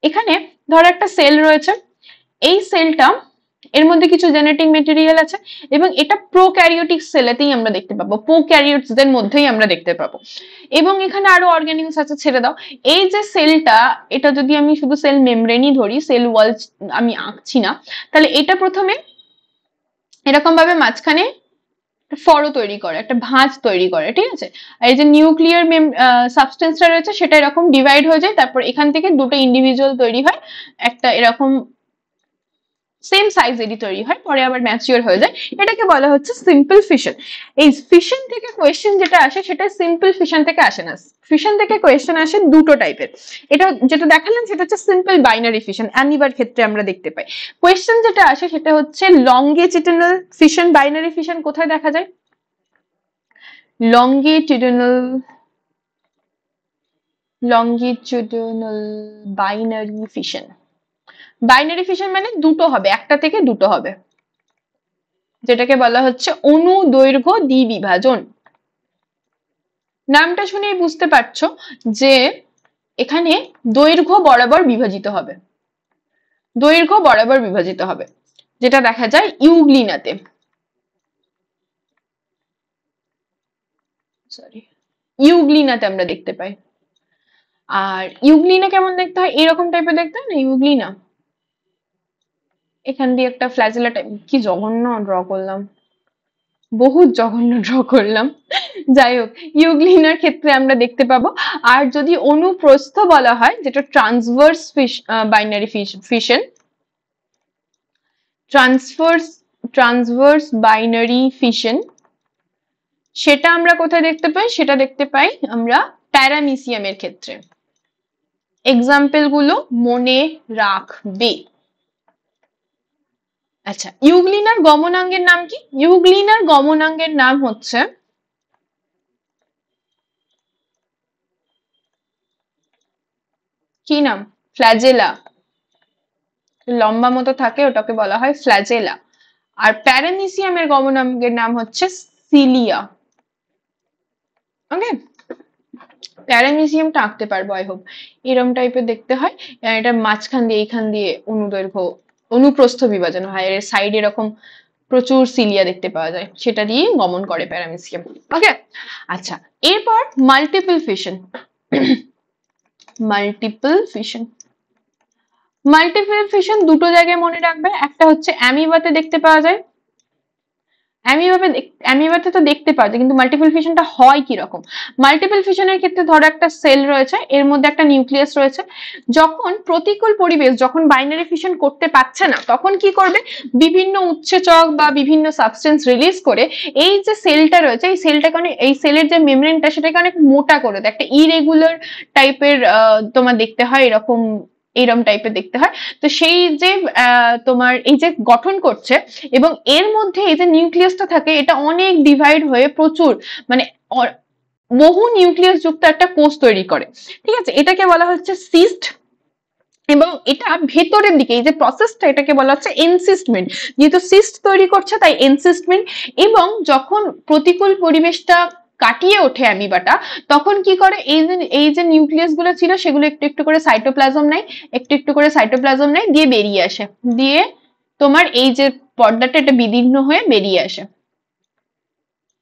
এখানে ধরো একটা সেল রয়েছে, এই সেলটা এর মধ্যে কিছু জেনেটিক মেটেরিয়াল আছে এবং এটা প্রোক্যারিওটিক সেলেতেই আমরা দেখতে পাবো, প্রোক্যারিওটসদের মধ্যেই আমরা দেখতে পাবো। এবং এখানে আরো অর্গানিজমস আছে, ছেড়ে দাও। এই যে সেলটা, এটা যদি আমি শুধু সেল মেমব্রেনই ধরি, সেল ওয়াল আমি আঁকছি না, তাহলে এটা প্রথমে এরকম ভাবে মাঝখানে ফড় তৈরি করে, একটা ভাঁজ তৈরি করে, ঠিক আছে? আর এই যে নিউক্লিয়ার সাবস্টেন্সটা রয়েছে সেটা এরকম ডিভাইড হয়ে যায়, তারপর এখান থেকে দুটো ইন্ডিভিজুয়াল তৈরি হয়, একটা এরকম সেম সাইজেরই তৈরি হয়, পরে আবার ম্যাচিওর হয়ে যায়, এটাকে বলা হচ্ছে সিম্পল ফিশন। এই ফিশন থেকে কোয়েশ্চেন যেটা আসে সেটা সিম্পল ফিশন থেকে আসে না। ফিশন থেকে কোয়েশ্চেন আসে দুটো টাইপের, এটা যেটা দেখালাম সেটা হচ্ছে সিম্পল বাইনারি ফিশন, অ্যামিবার ক্ষেত্রে আমরা দেখতে পাই। কোয়েশ্চেন যেটা আসে সেটা হচ্ছে লংগিটিউডিনাল ফিশন, বাইনারি ফিশন কোথায় দেখা যায়? Longitudinal longitudinal binary fission. Binary fission মানে দুটো হবে, একটা থেকে দুটো হবে, যেটাকে বলা হচ্ছে অনুদৈর্ঘ্য দ্বিবিভাজন। নামটা শুনেই বুঝতে পারছো যে এখানে দৈর্ঘ্য বরাবর বিভাজিত হবে, দৈর্ঘ্য বরাবর বিভাজিত হবে, যেটা দেখা যায় ইউগ্লিনাতে। সরি, ইউগ্লিনাতে আমরা দেখতে পাই। আর ইউগ্লিনা কেমন দেখতে হয়? এরকম টাইপের দেখতে হয় না ইউগ্লিনা। এখান দিয়ে একটা ফ্ল্যাজেলা টাইপ, কি জঘন্য ড্র করলাম, বহুত জঘন্য ড্র করলাম। যাই হোক, ইউগ্লিনার ক্ষেত্রে আমরা দেখতে পাবো। আর যদি অনুপ্রস্থ বলা হয়, যেটা transverse binary fission, transverse binary fission, সেটা আমরা কোথায় দেখতে পাই? সেটা দেখতে পাই আমরা প্যারামিসিয়ামের ক্ষেত্রে। এক্সাম্পল গুলো মনে রাখবে। আচ্ছা, ইউগ্লিনার গমনাঙ্গের নাম কি? ইউগ্লিনার গমনাঙ্গের নাম হচ্ছে কি নাম? ফ্ল্যাজেলা। লম্বা মতো থাকে, ওটাকে বলা হয় ফ্ল্যাজেলা। আর প্যারামিসিয়ামের গমনাঙ্গের নাম হচ্ছে সিলিয়া। ওকে, প্যারামিসিয়ামটা আঁকতে পারবো আই হোপ। এরম টাইপের দেখতে হয়। এটা মাঝখান দিয়ে এইখান দিয়ে অনুদৈর্ঘ্য অনুপ্রস্থ বিভাজন হয়, এর সাইড এরকম প্রচুর সিলিয়া দেখতে পাওয়া যায়, সেটা দিয়ে গমন করে প্যারামিসিয়াম। ওকে, আচ্ছা, এরপর multiple fission. Multiple fission, multiple fission দুটো জায়গায় মনে রাখবে। একটা হচ্ছে অ্যামিবাতে দেখতে পাওয়া যায়, অ্যামিবাতে তো দেখতে পাওয়া যায়, কিন্তু মাল্টিপল ফিশনটা হয় কি রকম? মাল্টিপল ফিশনের ক্ষেত্রে ধরো একটা সেল রয়েছে, এর মধ্যে একটা নিউক্লিয়াস রয়েছে। যখন প্রতিকূল পরিবেশ, যখন বাইনারি ফিশন করতে পারছে না, তখন কি করবে? বিভিন্ন উৎসেচক বা বিভিন্ন সাবস্টেন্স রিলিজ করে এই যে সেলটা রয়েছে, এই সেলটাকে অনেক, এই সেলের যে মেমব্রেনটা সেটাকে অনেক মোটা করে দেয়, একটা ইরেগুলার টাইপের তোমার দেখতে হয়, এরকম এইরকম টাইপের দেখতে হয়। তো সেই যে তোমার এই যে গঠন করছে, এবং এর মধ্যে এই যে নিউক্লিয়াসটা থাকে, এটা অনেক ডিভাইড হয়ে প্রচুর মানে বহু নিউক্লিয়াস যুক্ত একটা কোষ তৈরি করে। ঠিক আছে, এটাকে বলা হচ্ছে সিস্ট। এবং এটা ভেতরের দিকে এই যে প্রসেসটা, এটাকে বলা হচ্ছে এনসিস্টমেন্ট। যেহেতু সিস্ট তৈরি করছে তাই এনসিস্টমেন্ট। এবং যখন প্রতিকূল পরিবেশটা কাটিয়ে ওঠে অ্যামিবাটা, তখন কি করে? এই যে নিউক্লিয়াস গুলো ছিল, সেগুলো একটু একটু করে সাইটোপ্লাজম নেয়, একটু একটু করে সাইটোপ্লাজম নেয়, দিয়ে বেরিয়ে আসে, দিয়ে তোমার এই যে পর্দাটা, এটা বিদীর্ণ হয়ে বেরিয়ে আসে।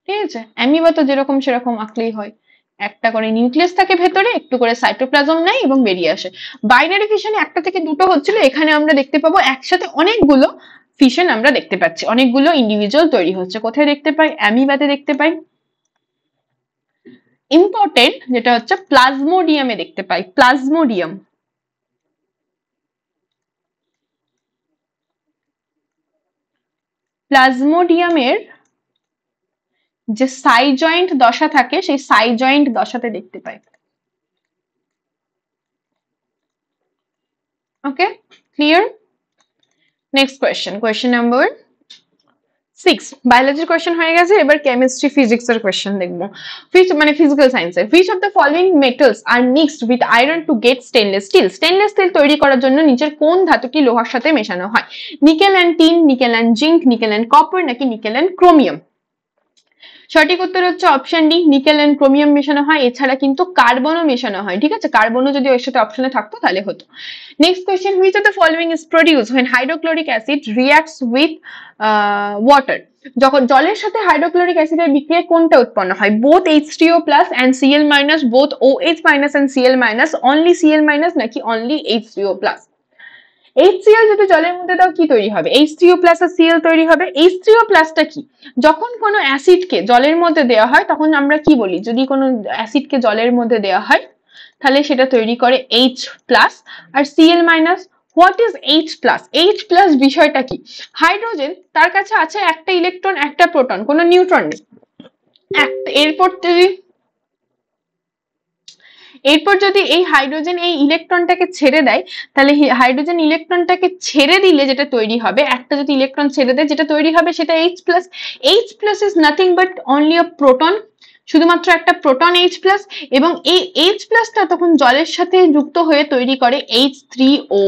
ঠিক আছে, অ্যামিবা তো যেরকম সেরকম আঁকলেই হয়, একটা করে নিউক্লিয়াস থাকে ভেতরে, একটু করে সাইটোপ্লাজম নেয় এবং বেরিয়ে আসে। বাইনারি ফিশনে একটা থেকে দুটো হচ্ছিল, এখানে আমরা দেখতে পাবো একসাথে অনেকগুলো ফিশন আমরা দেখতে পাচ্ছি, অনেকগুলো ইন্ডিভিজুয়াল তৈরি হচ্ছে। কোথায় দেখতে পাই? অ্যামিবাতে দেখতে পাই। ইম্পর্টেন্ট যেটা হচ্ছে প্লাজমোডিয়ামে দেখতে পাই, প্লাজমোডিয়াম। প্লাজমোডিয়ামের যে সাই জয়েন্ট দশা থাকে, সেই সাই জয়েন্ট দশাতে দেখতে পাই। Okay, clear? Next question, question number 6 বায়োলজির কোয়েশ্চেন হয়ে গেছে, এবার কেমিস্ট্রি ফিজিক্স এর কোয়েশ্চেন দেখবো। মানে ফিজিক্যাল সায়েন্সের। Which of the following metals are mixed with iron to get stainless steel? Stainless steel তৈরি করার জন্য নিচের কোন ধাতুটি লোহার সাথে মেশানো হয়? Nickel and tin, nickel and zinc, nickel and copper, নাকি নিকেল অ্যান্ড ক্রোমিয়াম? সঠিক উত্তর হচ্ছে option D, nickel and chromium মেশানো হয়। এছাড়া কিন্তু কার্বনও মেশানো হয়। ঠিক আছে, কার্বনও যদি ওর সাথে অপশনে থাকতো তাহলে হতো। Next question, which of the following is produce when hydrochloric acid reacts with water? যখন জলের সাথে হাইড্রোক্লোরিক অ্যাসিডের বিক্রিয়ায় কোনটা উৎপন্ন হয়? Both H3O+ and Cl-, both OH- and Cl-, only Cl-, নাকি অনলি H3O+? HCl যদি জলের মধ্যে দাও কি তৈরি হবে? H3O+ আর Cl তৈরি হবে। H3O+ টা কি? যখন কোনো অ্যাসিডকে জলের মধ্যে দেওয়া হয় তখন আমরা কি বলি? যদি কোনো অ্যাসিডকে জলের মধ্যে দেওয়া হয় তাহলে সেটা তৈরি করে H+। আর Cl-, what is H+? H+ বিষয়টা কি? হাইড্রোজেন, তার কাছে আছে একটা ইলেকট্রন, একটা প্রোটন, কোনো নিউট্রন নেই। এরপর যদি এই হাইড্রোজেন এই ইলেকট্রনটাকে ছেড়ে দেয়, তাহলে হাইড্রোজেন ইলেকট্রনটাকে ছেড়ে দিলে যেটা তৈরি হবে, একটা যদি ইলেকট্রন ছেড়ে দেয়, যেটা তৈরি হবে সেটা H+। H+ is nothing but only a proton, শুধুমাত্র একটা প্রোটন H+ এবং এই H+টা তখন জলের সাথে যুক্ত হয়ে তৈরি করে H3O+,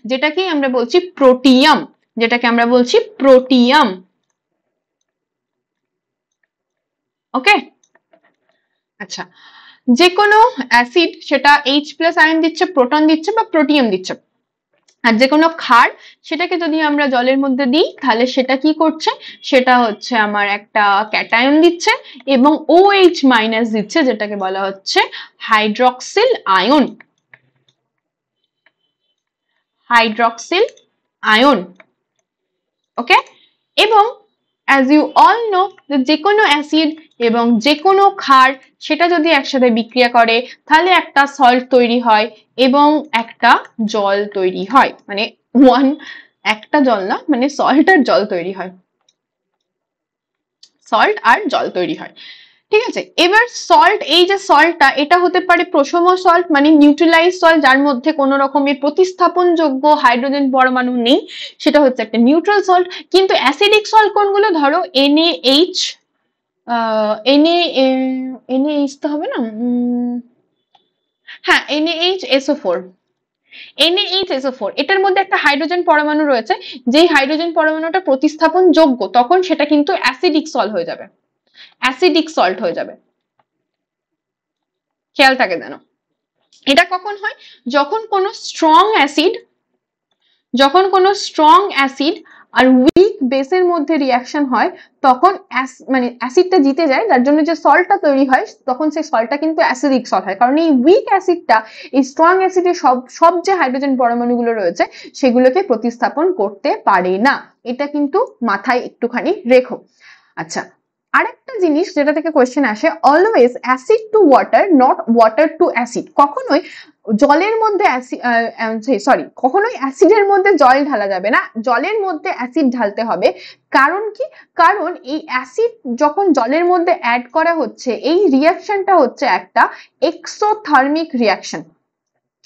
যেটাকেই আমরা বলছি প্রোটিয়াম, যেটাকে আমরা বলছি প্রোটিয়াম। ওকে, আচ্ছা, যে কোনো অ্যাসিড সেটা H+ আয়ন দিচ্ছে, প্রোটন দিচ্ছে বা প্রোটিয়াম দিচ্ছে, আর যে কোনো ক্ষার সেটাকে যদি আমরা জলের মধ্যে দিই তাহলে সেটা কি করছে, সেটা হচ্ছে আমার একটা ক্যাটায়ন দিচ্ছে এবং OH- দিচ্ছে, যেটাকে বলা হচ্ছে hydroxyl ion. Hydroxyl ion. Okay, এবং as you all know যে কোনো অ্যাসিড এবং যে কোনো ক্ষার সেটা যদি একসাথে বিক্রিয়া করে তাহলে একটা সল্ট তৈরি হয় এবং একটা জল তৈরি হয়, মানে একটা জল না, মানে সল্ট আর জল তৈরি হয়, সল্ট আর জল তৈরি হয়। ঠিক আছে, এবার সল্ট, এই যে সল্টটা এটা হতে পারে প্রশম সল্ট মানে নিউট্রালাইজ সল্ট, যার মধ্যে কোনো রকমের প্রতিস্থাপনযোগ্য হাইড্রোজেন পরমাণু নেই, সেটা হচ্ছে একটা নিউট্রাল সল্ট। কিন্তু অ্যাসিডিক সল্ট কোনগুলো, ধরো NaH, NaH তো হবে না, হ্যাঁ NaHSO4, NaHSO4 এটার মধ্যে একটা হাইড্রোজেন পরমাণু রয়েছে, যেই হাইড্রোজেন পরমাণুটা প্রতিস্থাপন যোগ্য, তখন সেটা কিন্তু অ্যাসিডিক সল্ট হয়ে যাবে, অ্যাসিডিক সল্ট হয়ে যাবে। খেয়াল থাকে যেন। এটা কখন হয়, যখন কোনো স্ট্রং অ্যাসিড, যখন কোনো স্ট্রং অ্যাসিড আর উইক বেসের মধ্যে রিঅ্যাকশন হয়, তখন মানে অ্যাসিডটা জিতে যায়, যার জন্য যে সল্টটা তৈরি হয় তখন সেই সল্টটা কিন্তু অ্যাসিডিক সল্ট হয়, কারণ এই উইক অ্যাসিডটা এই স্ট্রং অ্যাসিডের সব যে হাইড্রোজেন পরমাণুগুলো রয়েছে সেগুলোকে প্রতিস্থাপন করতে পারে না। এটা কিন্তু মাথায় একটুখানি রেখো। আচ্ছা, আরেকটা জিনিস যেটা থেকে কোয়েশ্চেন আসে, always acid to water not water to acid, কখনোই জলের মধ্যে কখনোই অ্যাসিডের মধ্যে জল ঢালা যাবে না, জলের মধ্যে অ্যাসিড ঢালতে হবে। কারণ কি, কারণ এই অ্যাসিড যখন জলের মধ্যে অ্যাড করা হচ্ছে, এই রিঅ্যাকশনটা হচ্ছে একটা এক্সোথার্মিক রিঅ্যাকশন,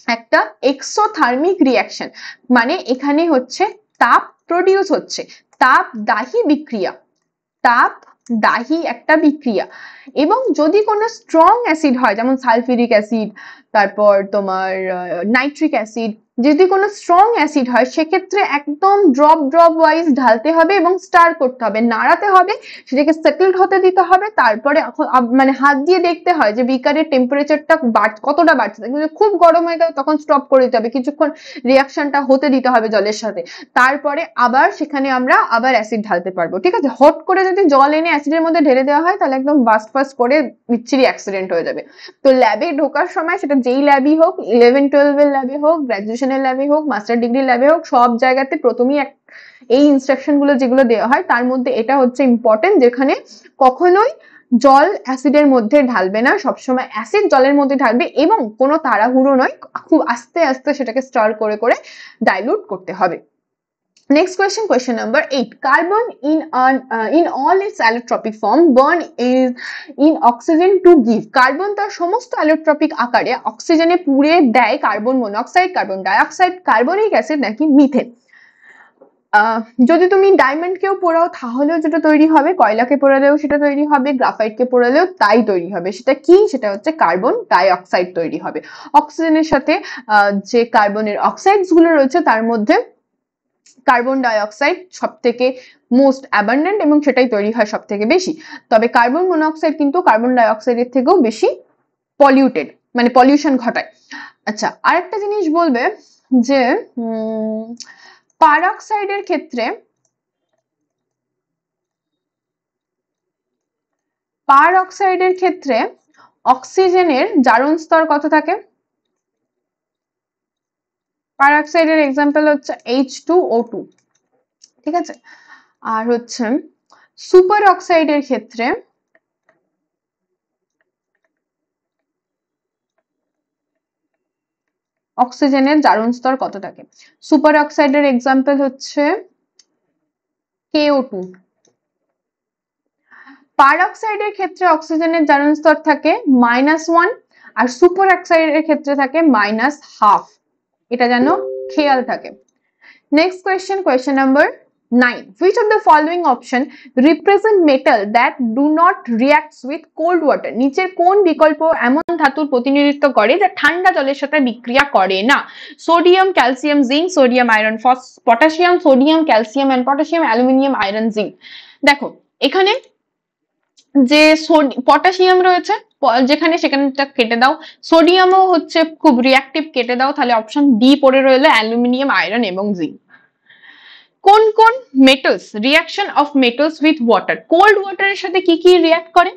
একটা এক্সোথার্মিক রিঅ্যাকশন, মানে এখানে হচ্ছে তাপ প্রডিউস হচ্ছে, তাপ দাহী বিক্রিয়া, তাপ দাহী একটা বিক্রিয়া। এবং যদি কোনো স্ট্রং অ্যাসিড হয়, যেমন সালফিউরিক অ্যাসিড, তারপর তোমার নাইট্রিক অ্যাসিড, যদি কোনো স্ট্রং অ্যাসিড হয় সেক্ষেত্রে একদম ড্রপ ওয়াইজ ঢালতে হবে এবং স্টার করতে হবে, নাড়াতে হবে, সেটাকে সেটেলড হতে দিতে হবে, তারপরে মানে হাত দিয়ে দেখতে হয় যে বিকারের টেম্পারেচারটা কতটা বাড়ছে, কিন্তু খুব গরম হয়ে গেলে তখন স্টপ করে দিতে হবে, কিছুক্ষণ রিঅ্যাকশনটা হতে দিতে হবে জলের সাথে, তারপরে আবার সেখানে আমরা আবার অ্যাসিড ঢালতে পারবো। ঠিক আছে, হট করে যদি জল এনে অ্যাসিডের মধ্যে ঢেলে দেওয়া হয় তাহলে একদম বাস্ট ফাস্ট করে বিচ্ছিরি অ্যাক্সিডেন্ট হয়ে যাবে। তো ল্যাবে ঢোকার সময়, সেটা যেই ল্যাবই হোক, 11-12 এর ল্যাবে হোক, গ্রাজুয়েশনের ল্যাবে হোক, মাস্টার ডিগ্রি ল্যাবে হোক, সব জায়গাতে প্রথমেই এই ইনস্ট্রাকশন গুলো যেগুলো দেওয়া হয় তার মধ্যে এটা হচ্ছে ইম্পর্টেন্ট, যেখানে কখনোই জল অ্যাসিডের মধ্যে ঢালবে না, সবসময় অ্যাসিড জলের মধ্যে ঢালবে এবং কোনো তাড়াহুড়ো নয়, খুব আস্তে আস্তে সেটাকে স্টার করে করে ডাইলুট করতে হবে। Next question, question number 8. Carbon in all its allotropic form burn is in oxygen to give. Carbon তার সমস্ত allotropic আকারে অক্সিজেনে পুড়ে দেয় carbon monoxide, carbon dioxide, carbonic acid নাকি মিথেন। যদি তুমি ডায়মন্ডকেও পোড়াও তাহলেও যেটা তৈরি হবে, কয়লাকে পোড়ালেও সেটা তৈরি হবে, গ্রাফাইটকে পোড়ালেও তাই তৈরি হবে। সেটা কি, সেটা হচ্ছে কার্বন ডাইঅক্সাইড তৈরি হবে। অক্সিজেনের সাথে যে কার্বনের অক্সাইডস গুলো রয়েছে তার মধ্যে কার্বন ডাইঅক্সাইড সব থেকে মোস্ট অ্যাবান্ডেন্ট এবং সেটাই তৈরি হয় সব থেকে বেশি। তবে কার্বন মনোক্সাইড কিন্তু কার্বন ডাইঅক্সাইডের থেকেও বেশি পলিউটেড, মানে পলিউশন ঘটায়। আচ্ছা, আরেকটা জিনিস বলবে যে পারঅক্সাইডের ক্ষেত্রে, পারঅক্সাইডের ক্ষেত্রে অক্সিজেনের জারণ স্তর কত থাকে? পারঅক্সাইডের এক্সাম্পল হচ্ছে H2O2, ঠিক আছে। আর হচ্ছে সুপার অক্সাইডের ক্ষেত্রে অক্সিজেনের জারণ স্তর কত থাকে? সুপার অক্সাইডের এক্সাম্পল হচ্ছে KO2। পারঅক্সাইডের ক্ষেত্রে অক্সিজেনের জারণ স্তর থাকে -1 আর সুপার অক্সাইডের ক্ষেত্রে থাকে -1/2। এটা যেন খেয়াল থাকে। Next question, question number 9. Which of the following option represent metal that do not reacts with cold water? নিচের কোন বিকল্প এমন ধাতুর প্রতিনিধিত্ব করে যা ঠান্ডা জলের সাথে বিক্রিয়া করে না? Sodium, calcium, zinc, sodium, iron, potassium, sodium, calcium and potassium, aluminium, iron, zinc. দেখো এখানে যে পটাশিয়াম রয়েছে যেখানে সেখানটা কেটে দাও, সোডিয়ামও হচ্ছে খুব রিঅ্যাক্টিভ, কেটে দাও, তাহলে অপশন ডি পড়ে রইলো অ্যালুমিনিয়াম, আয়রন এবং জিঙ্ক। কোন কোন metals reaction of metals with water, cold ওয়াটারের সাথে কি কি রিঅ্যাক্ট করে?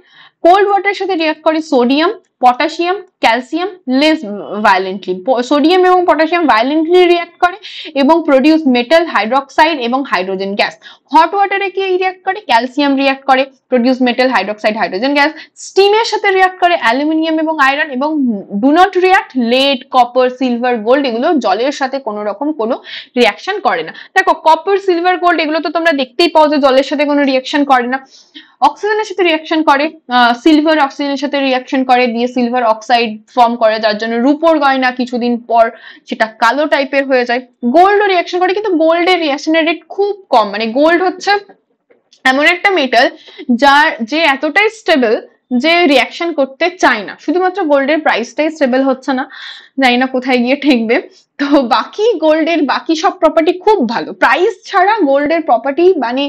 কোল্ড ওয়াটারের সাথে রিঅ্যাক্ট করে sodium, potassium, calcium less violently. Sodium এবং পটাশিয়াম ভায়োলেন্টলি রিঅ্যাক্ট করে এবং প্রডিউস মেটাল হাইড্রোক্সাইড এবং হাইড্রোজেন গ্যাস। হট ওয়াটারে কি রিঅ্যাক্ট করে? ক্যালসিয়াম রিঅ্যাক্ট করে, produce metal hydroxide hydrogen gas. স্টিমের সাথে রিঅ্যাক্ট করে অ্যালুমিনিয়াম এবং আয়রন, এবং do not react lead, copper, silver, gold, এগুলো জলের সাথে কোনো রকম কোনো রিঅ্যাকশন করে না। দেখো কপার, সিলভার, গোল্ড এগুলো তো তোমরা দেখতেই পাও যে জলের সাথে কোনো রিঅ্যাকশন করে না। অক্সিজেনের সাথে রিঅ্যাকশন করে, সিলভার অক্সিজেনের সাথে রিঅ্যাকশন করে, দিয়ে সিলভার অক্সাইড ফর্ম করে, যার জন্য রূপোর গয়না কিছুদিন পর সেটা কালো টাইপের হয়ে যায়। গোল্ডও রিঅ্যাকশন করে, কিন্তু গোল্ডের রিঅ্যাকশনের রেট খুব কম। মানে গোল্ড হচ্ছে এমন একটা মেটাল যে এতটাই স্টেবল যে রিঅ্যাকশন করতে চায় না। শুধুমাত্র গোল্ডের প্রাইসটাই স্টেবল হচ্ছে না, জানি না কোথায় গিয়ে ঠেকবে। তো বাকি গোল্ডের বাকি সব প্রপার্টি খুব ভালো। প্রাইস ছাড়া গোল্ডের প্রপার্টি মানে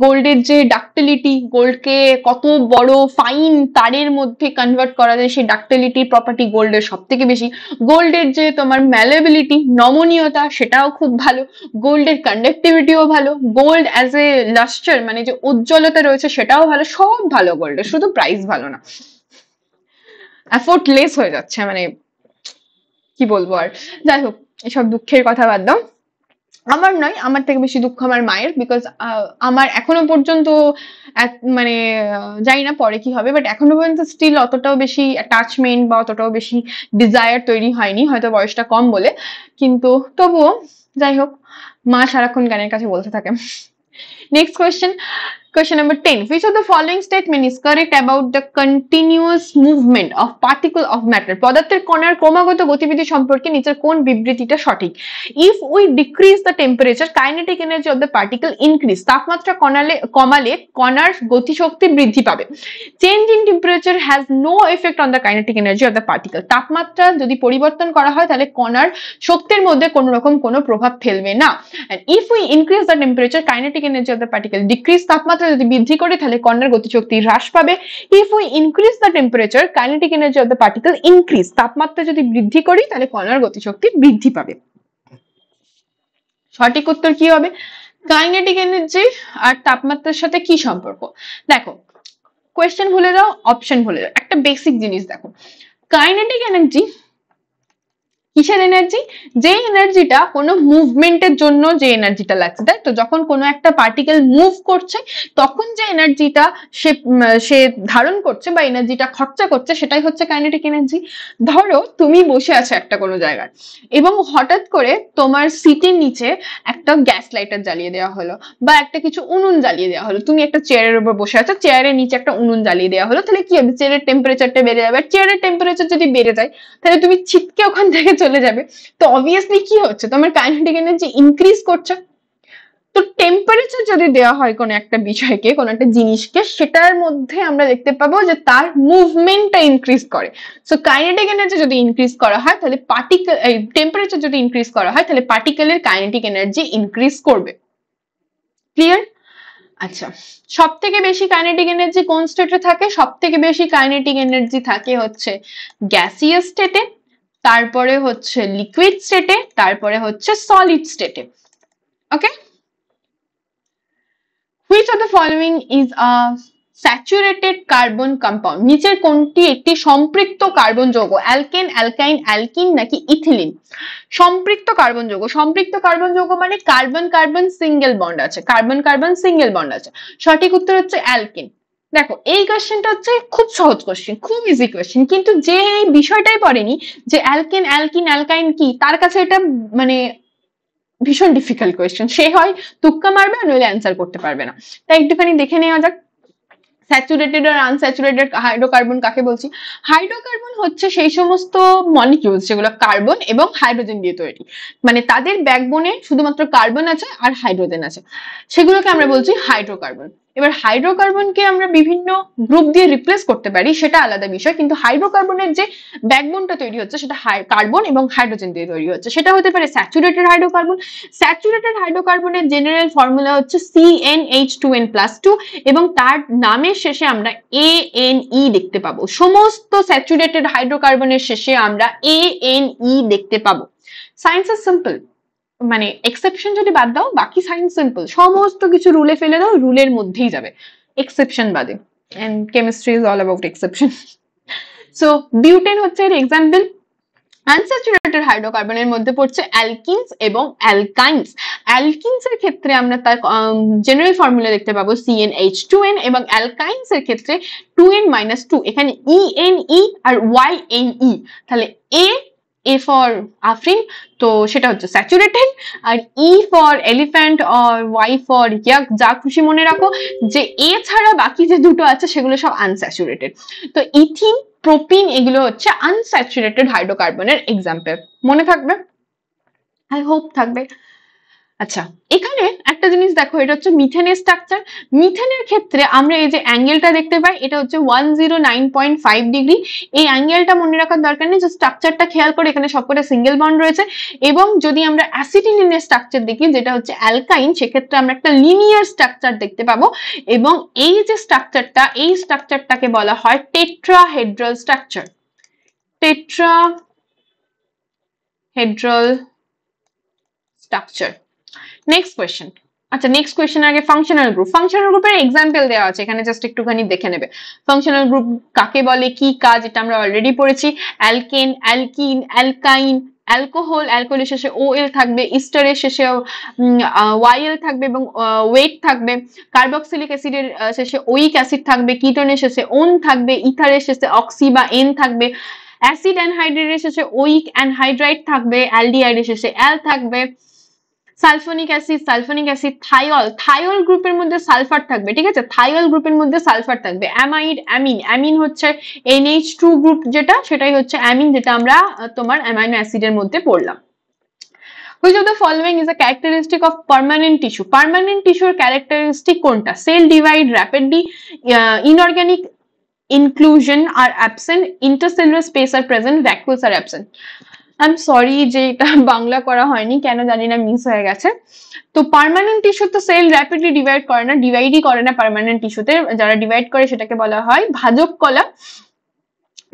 গোল্ডের যে ডাক্টিলিটি, গোল্ডকে কত বড় ফাইন তারের মধ্যে কনভার্ট করা যায়, সেই ডাক্টিলিটি প্রপার্টি গোল্ডের সব থেকে বেশি। গোল্ডের যে তোমার ম্যালেবিলিটি, নমনীয়তা, সেটাও খুব ভালো। গোল্ডের কন্ডাক্টিভিটিও ভালো। গোল্ড অ্যাজ এ লাস্টার মানে যে উজ্জ্বলতা রয়েছে সেটাও ভালো। সব ভালো গোল্ডের, শুধু প্রাইস ভালো না, এফোর্টলেস হয়ে যাচ্ছে। মানে কি বলবো আর। যাই হোক, এসব দুঃখের কথা বাদ দাও। আমার নয়, আমার থেকে বেশি দুঃখ আমার মায়ের, বিকজ আমার এখনো পর্যন্ত মানে জানি না পরে কি হবে, বাট এখনো পর্যন্ত স্টিল অতটাও বেশি অ্যাটাচমেন্ট বা অতটাও বেশি ডিজায়ার তৈরি হয়নি, হয়তো বয়সটা কম বলে। কিন্তু তবুও যাই হোক, মা সারাক্ষণ গানের কাছে বলতে থাকে। Next question, question number 10. Which of the following statement is correct about the continuous movement of particle of matter? পদার্থের কণার ক্রমাগত গতিবিধি সম্পর্কে নিচের কোন বিবৃতিটা সঠিক? If we decrease the temperature, kinetic energy of the particle increase. তাপমাত্রা কমালে কণার গতিশক্তি বৃদ্ধি পাবে। Change in temperature has no effect on the kinetic energy of the particle. তাপমাত্রা যদি পরিবর্তন করা হয় তাহলে কণার শক্তির মধ্যে কোনো রকম কোনো প্রভাব ফেলবে না। And if we increase the temperature, kinetic energy of the particle decrease. তাপমাত্রা যদি বৃদ্ধি করি তাহলে কণার গতিশক্তি হ্রাস পাবে। If we increase the temperature, kinetic energy of the particle increase. তাপমাত্রা যদি বৃদ্ধি করি তাহলে কণার গতিশক্তি বৃদ্ধি পাবে। সঠিক উত্তর কি হবে? কাইনেটিক এনার্জি আর তাপমাত্রার সাথে কি সম্পর্ক? দেখো কোয়েশ্চেন ভুলে যাও, অপশন ভুলে যাও, একটা বেসিক জিনিস দেখো। কাইনেটিক এনার্জি কিসের এনার্জি? যে এনার্জিটা কোনো মুভমেন্টের জন্য যে এনার্জিটা লাগছে, তাই তো? যখন কোনো একটা পার্টিকেল মুভ করছে তখন যে এনার্জিটা সে ধারণ করছে বা এনার্জিটা খরচা করছে, সেটাই হচ্ছে কাইনেটিক এনার্জি। ধরো তুমি বসে আছো একটা কোনো জায়গায় এবং হঠাৎ করে তোমার সিটের নিচে একটা গ্যাস লাইটার জ্বালিয়ে দেওয়া হলো বা একটা কিছু উনুন জ্বালিয়ে দেওয়া হলো। তুমি একটা চেয়ারের উপর বসে আছো, চেয়ারের নিচে একটা উনুন জ্বালিয়ে দেওয়া হলো, তাহলে কি হবে? চেয়ারের টেম্পারেচারটা বেড়ে যাবে। আর চেয়ারের টেম্পারেচার যদি বেড়ে যায় তাহলে তুমি ছিটকে ওখান থেকে চলে যাবে। তো অবভিয়াসলি কি হচ্ছে? তোমার কাইনেটিক এনার্জি ইনক্রিজ করছে। তো টেম্পারেচার যদি দেওয়া হয় কোনো একটা বিষয়কে, কোনো একটা জিনিসকে, সেটার মধ্যে আমরা দেখতে পাবো যে তার মুভমেন্টটা ইনক্রিজ করে। সো কাইনেটিক এনার্জি যদি ইনক্রিজ করা হয় তাহলে টেম্পারেচার যদি ইনক্রিজ করা হয় তাহলে পার্টিকেলের কাইনেটিক এনার্জি ইনক্রিজ করবে। ক্লিয়ার? আচ্ছা, সব থেকে বেশি কাইনেটিক এনার্জি কোন স্টেটে থাকে? সব থেকে বেশি কাইনেটিক এনার্জি থাকে হচ্ছে গ্যাসিয়াস স্টেটে, তারপরে হচ্ছে লিকুইড স্টেটে, তারপরে হচ্ছে সলিড স্টেটে। ওকে, which of the following is a saturated carbon compound? নিচের কোনটি একটি সম্পৃক্ত কার্বন যৌগ? অ্যালকেন, অ্যালকাইন, অ্যালকিন নাকি ইথিলিন? সম্পৃক্ত কার্বন যৌগ। সম্পৃক্ত কার্বন যৌগ মানে কার্বন কার্বন সিঙ্গেল বন্ড আছে, কার্বন কার্বন সিঙ্গেল বন্ড আছে। সঠিক উত্তর হচ্ছে অ্যালকিন। দেখো এই কোয়েশ্চেনটা হচ্ছে খুব সহজ কোয়েশ্চেন, খুব ইজি কোয়েশ্চেন, কিন্তু যে এই বিষয়টাই পড়েনি যে অ্যালকেন, অ্যালকিন, অ্যালকাইন কি, তার কাছে এটা মানে ভীষণ ডিফিকাল্ট কোয়েশ্চেন। সে হয় তুক্কা মারবে আর নইলে অ্যান্সার করতে পারবে না। তাই একটুখানি দেখে নেওয়া যাক। স্যাচুরেটেড আর আনস্যাচুরেটেড হাইড্রোকার্বন কাকে বলছি? হাইড্রোকার্বন হচ্ছে সেই সমস্ত মলিকিউলস যেগুলো কার্বন এবং হাইড্রোজেন দিয়ে তৈরি, মানে তাদের ব্যাকবোনে শুধুমাত্র কার্বন আছে আর হাইড্রোজেন আছে, সেগুলোকে আমরা বলছি হাইড্রোকার্বন। এবার হাইড্রোকার্বনকে আমরা বিভিন্ন গ্রুপ দিয়ে রিপ্লেস করতে পারি, সেটা আলাদা বিষয়, কিন্তু হাইড্রোকার্বনের যে ব্যাকবোনটা তৈরি হচ্ছে সেটা কার্বন এবং হাইড্রোজেন দিয়ে তৈরি হচ্ছে, সেটা হতে পারে স্যাচুরেটেড হাইড্রোকার্বন। স্যাচুরেটেড হাইড্রোকার্বনের জেনারেল ফর্মুলা হচ্ছে CnH2n+2 এবং তার নামের শেষে আমরা ANE দেখতে পাবো। সমস্ত স্যাচুরেটেড হাইড্রোকার্বনের শেষে আমরা ANE দেখতে পাবো। সায়েন্স ইজ সিম্পল, মানে এক্সেপশন যদি বাদ দাও বাকি সায়েন্স সিম্পল, সমস্ত কিছু রুলে ফেলে দাও, রুলের মধ্যেই যাবে, এক্সেপশন বাদে। And chemistry is all about exception. So butane হচ্ছে এর এক্সাম্পল। আনস্যাচুরেটেড হাইড্রোকার্বনের মধ্যে পড়ছে অ্যালকিনস এবং অ্যালকাইনস। অ্যালকিনস এর ক্ষেত্রে আমরা তার জেনারেল ফর্মুলা দেখতে পাবো CnH2n এবং অ্যালকাইনস এর ক্ষেত্রে 2n-2, এখানে ENE আর YNE, তাহলে A ফর আফরিন, তো সেটা হচ্ছে স্যাচুরেটেড, আর E ফর এলিফ্যান্ট আর Y ফর ইয়াক, যা খুশি মনে রাখো, যে A ছাড়া বাকি যে দুটো আছে সেগুলো সব আনস্যাচুরেটেড। তো ইথিন, প্রোপিন এগুলো হচ্ছে আনস্যাচুরেটেড হাইড্রোকার্বনের এক্সাম্পল। মনে থাকবে? আই হোপ থাকবে। আচ্ছা, এখানে একটা জিনিস দেখো, এটা হচ্ছে মিথেনের স্ট্রাকচার। মিথেনের ক্ষেত্রে আমরা এই যে অ্যাঙ্গেলটা দেখতে পাই, এটা হচ্ছে 109.5 ডিগ্রি। এই অ্যাঙ্গেলটা মনে রাখার দরকার নেই, যে স্ট্রাকচারটা খেয়াল করে এখানে সবকটা সিঙ্গেল বন্ড রয়েছে। এবং যদি আমরা অ্যাসিটিলিনের স্ট্রাকচার দেখি, যেটা হচ্ছে অ্যালকাইন, সেক্ষেত্রে আমরা একটা লিনিয়ার স্ট্রাকচার দেখতে পাবো। এবং এই যে স্ট্রাকচারটা, এই স্ট্রাকচারটাকে বলা হয় tetrahedral structure. Tetrahedral structure. Next question. আচ্ছা, নেক্সট কোয়েশ্চেন আগে ফাংশনাল গ্রুপ। ফাংশনাল গ্রুপের এক্সাম্পল দেওয়া আছে এখানে, জাস্ট একটুখানি দেখে নেবে। ফাংশনাল গ্রুপ কাকে বলে, কি কাজ, এটা আমরা অলরেডি পড়েছি। অ্যালকেন, অ্যালকিন, অ্যালকাইন, অ্যালকোহল, অ্যালকোহলের শেষে OL থাকবে, ইস্টারের শেষে YL থাকবে এবং ওয়েট থাকবে, কার্বক্সিলিক অ্যাসিডের শেষে ওইক অ্যাসিড থাকবে, কিটোনের শেষে ওন থাকবে, ইথারের শেষে অক্সি বা এন থাকবে, অ্যাসিড অ্যানহাইড্রাইডের শেষে ওইক অ্যানহাইড্রাইড থাকবে, অ্যালডিহাইডের শেষে অ্যাল থাকবে, সালফোনিক অ্যাসিড, থাইল গ্রুপের মধ্যে সালফার থাকবে, ঠিক আছে, থাইল গ্রুপের মধ্যে সালফার থাকবে, অ্যামাইড, অ্যামিন হচ্ছে NH2 গ্রুপ, যেটা সেটাই হচ্ছে অ্যামিন, যেটা আমরা তোমার অ্যামাইনো অ্যাসিডের মধ্যে পড়লাম। Which of the following is a characteristic of permanent tissue? Permanent tissue characteristic কোনটা? Cell divide rapidly, inorganic inclusion are absent, intercellular space are present, vacuoles are absent. I am sorry যে এটা বাংলা করা হয়নি, কেন জানি না, মিস হয়ে গেছে। তো পার্মানেন্ট টিস্যু তো সেল র্যাপিডলি ডিভাইড করে না, ডিভাইডই করে না পার্মানেন্ট টিস্যুতে, যারা ডিভাইড করে সেটাকে বলা হয় ভাজক কলা।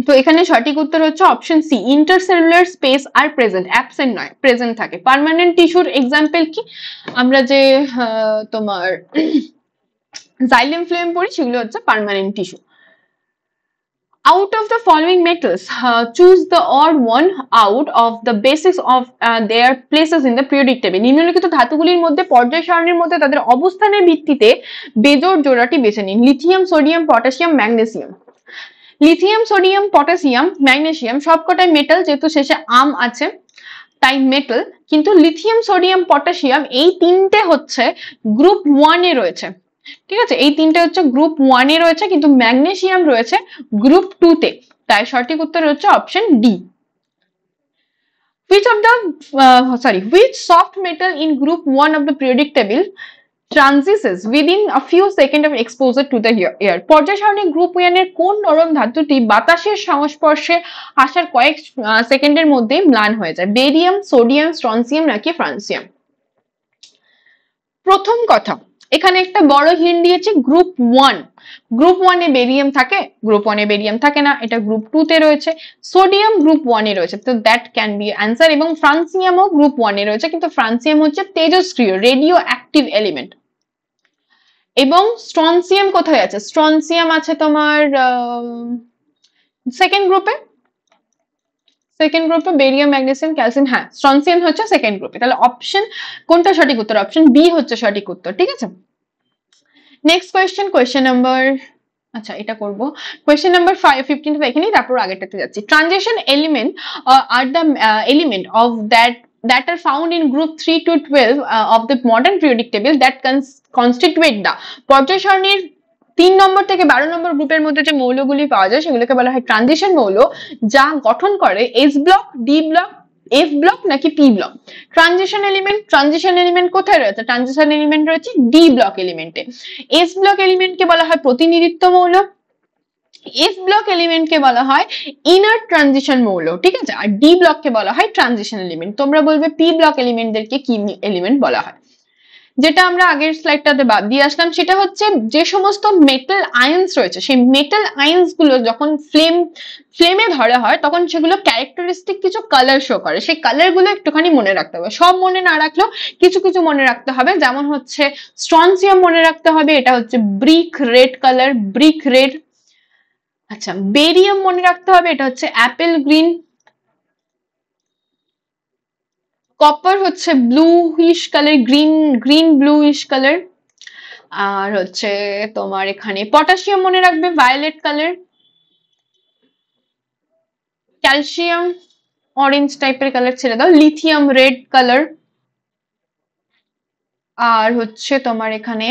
তো এখানে সঠিক উত্তর হচ্ছে অপশন সি, ইন্টারসেলুলার স্পেস আর প্রেজেন্ট, অ্যাবসেন্ট নয়, প্রেজেন্ট থাকে। পার্মানেন্ট টিস্যুর এক্সাম্পল কি, আমরা যে তোমার জাইলেম ফ্লেম পড়ি সেগুলো হচ্ছে permanent tissue. Out of the following metals, choose the odd one out of the basis of their places in the periodic table. নিম্নলিখিত ধাতুগুলির মধ্যে পর্যায় সারণীর মধ্যে তাদের অবস্থানের ভিত্তিতে বেজোড় জোড়াটি বেছে নিন। Lithium, sodium, potassium, magnesium. Lithium, sodium, potassium, magnesium সবকটাই মেটাল, যেহেতু শেষে আম আছে তাই মেটাল, কিন্তু লিথিয়াম, সোডিয়াম, পটাশিয়াম এই তিনটে হচ্ছে গ্রুপ 1 এ রয়েছে, ঠিক আছে, এই তিনটে হচ্ছে গ্রুপ 1 এ রয়েছে, কিন্তু ম্যাগনেসিয়াম রয়েছে গ্রুপ 2 তে, তাই সঠিক উত্তর হচ্ছে option D. Which soft metal in group 1 of the periodic table transits within a few seconds of exposure to the air? পর্যায় সারণী গ্রুপ 1 এর কোন নরম ধাতুটি বাতাসের সংস্পর্শে আসার কয়েক সেকেন্ডের মধ্যে ম্লান হয়ে যায়? বেরিয়াম, সোডিয়াম, স্ট্রনসিয়াম নাকি ফ্রান্সিয়াম? প্রথম কথা, এখানে একটা বড় হিন্ট দিয়েছি, গ্রুপ 1। গ্রুপ 1 এ বেরিয়াম থাকে? গ্রুপ 1 এ বেরিয়াম থাকে না, এটা গ্রুপ 2 তে রয়েছে। সোডিয়াম গ্রুপ 1 এ রয়েছে, তো দ্যাট ক্যান বি অ্যান্সার। এবং ফ্রান্সিয়ামও গ্রুপ 1 এ রয়েছে, কিন্তু ফ্রান্সিয়াম হচ্ছে তেজস্ক্রিয়, রেডিও অ্যাক্টিভ এলিমেন্ট। এবং স্ট্রনসিয়াম কোথায় আছে? স্ট্রনসিয়াম আছে তোমার সেকেন্ড গ্রুপে, সেকেন্ড গ্রুপে বেরিয়াম, ম্যাগনেসিয়াম, ক্যালসিয়াম, হ্যাঁ স্ট্রনসিয়াম হচ্ছে সেকেন্ড গ্রুপে। তাহলে অপশন কোনটা সঠিক উত্তর? অপশন বি হচ্ছে সঠিক উত্তর, ঠিক আছে। নেক্সট কোয়েশ্চেন, কোয়েশ্চেন নাম্বার, আচ্ছা এটা করব, কোয়েশ্চেন নাম্বার 15 থেকে এখানেই, তারপর আগেরটাতে যাচ্ছি। Transition element are the element of that are found in group 3 to 12 of the modern periodic table that constitute the পর্যায় সারণীর 3 নম্বর থেকে 12 নম্বর গ্রুপের মধ্যে যে মৌলগুলি পাওয়া যায় সেগুলোকে বলা হয় ট্রানজিশন মৌল, যা গঠন করে S block, D block, F block নাকি পি ব্লক। ট্রানজিশন এলিমেন্ট কোথায় রয়েছে? ট্রানজিশন এলিমেন্ট রয়েছে ডি ব্লক এলিমেন্টে। এস ব্লক এলিমেন্টকে বলা হয় প্রতিনিধিত্ব মৌল, এফ ব্লক এলিমেন্টকে বলা হয় ইনার ট্রানজিশন মৌল, ঠিক আছে? আর ডি ব্লককে বলা হয় ট্রানজিশন এলিমেন্ট। তোমরা বলবে পি ব্লক এলিমেন্টদেরকে কি এলিমেন্ট বলা হয়? যেটা আমরা আগের স্লাইডটাতে বাদ দিয়ে আসলাম সেটা হচ্ছে যে সমস্ত মেটাল আয়ন্স রয়েছে, সেই মেটাল আয়ন্স গুলো যখন ফ্লেমে ধরা হয় তখন সেগুলো ক্যারেক্টারিস্টিক কিছু কালার শো করে। সেই কালার গুলো একটুখানি মনে রাখতে হবে, সব মনে না রাখলেও কিছু কিছু মনে রাখতে হবে। যেমন হচ্ছে স্ট্রনসিয়াম মনে রাখতে হবে, এটা হচ্ছে brick red colour, brick red. আচ্ছা, বেরিয়াম মনে রাখতে হবে, এটা হচ্ছে অ্যাপেল গ্রিন। কপার হচ্ছে bluish colour, green bluish colour. আর হচ্ছে তোমার এখানে পটাশিয়াম মনে রাখবে ভায়োলেট কালার, ক্যালসিয়াম অরেঞ্জ টাইপের কালার ছেড়ে দাও, লিথিয়াম রেড কালার। আর হচ্ছে তোমার এখানে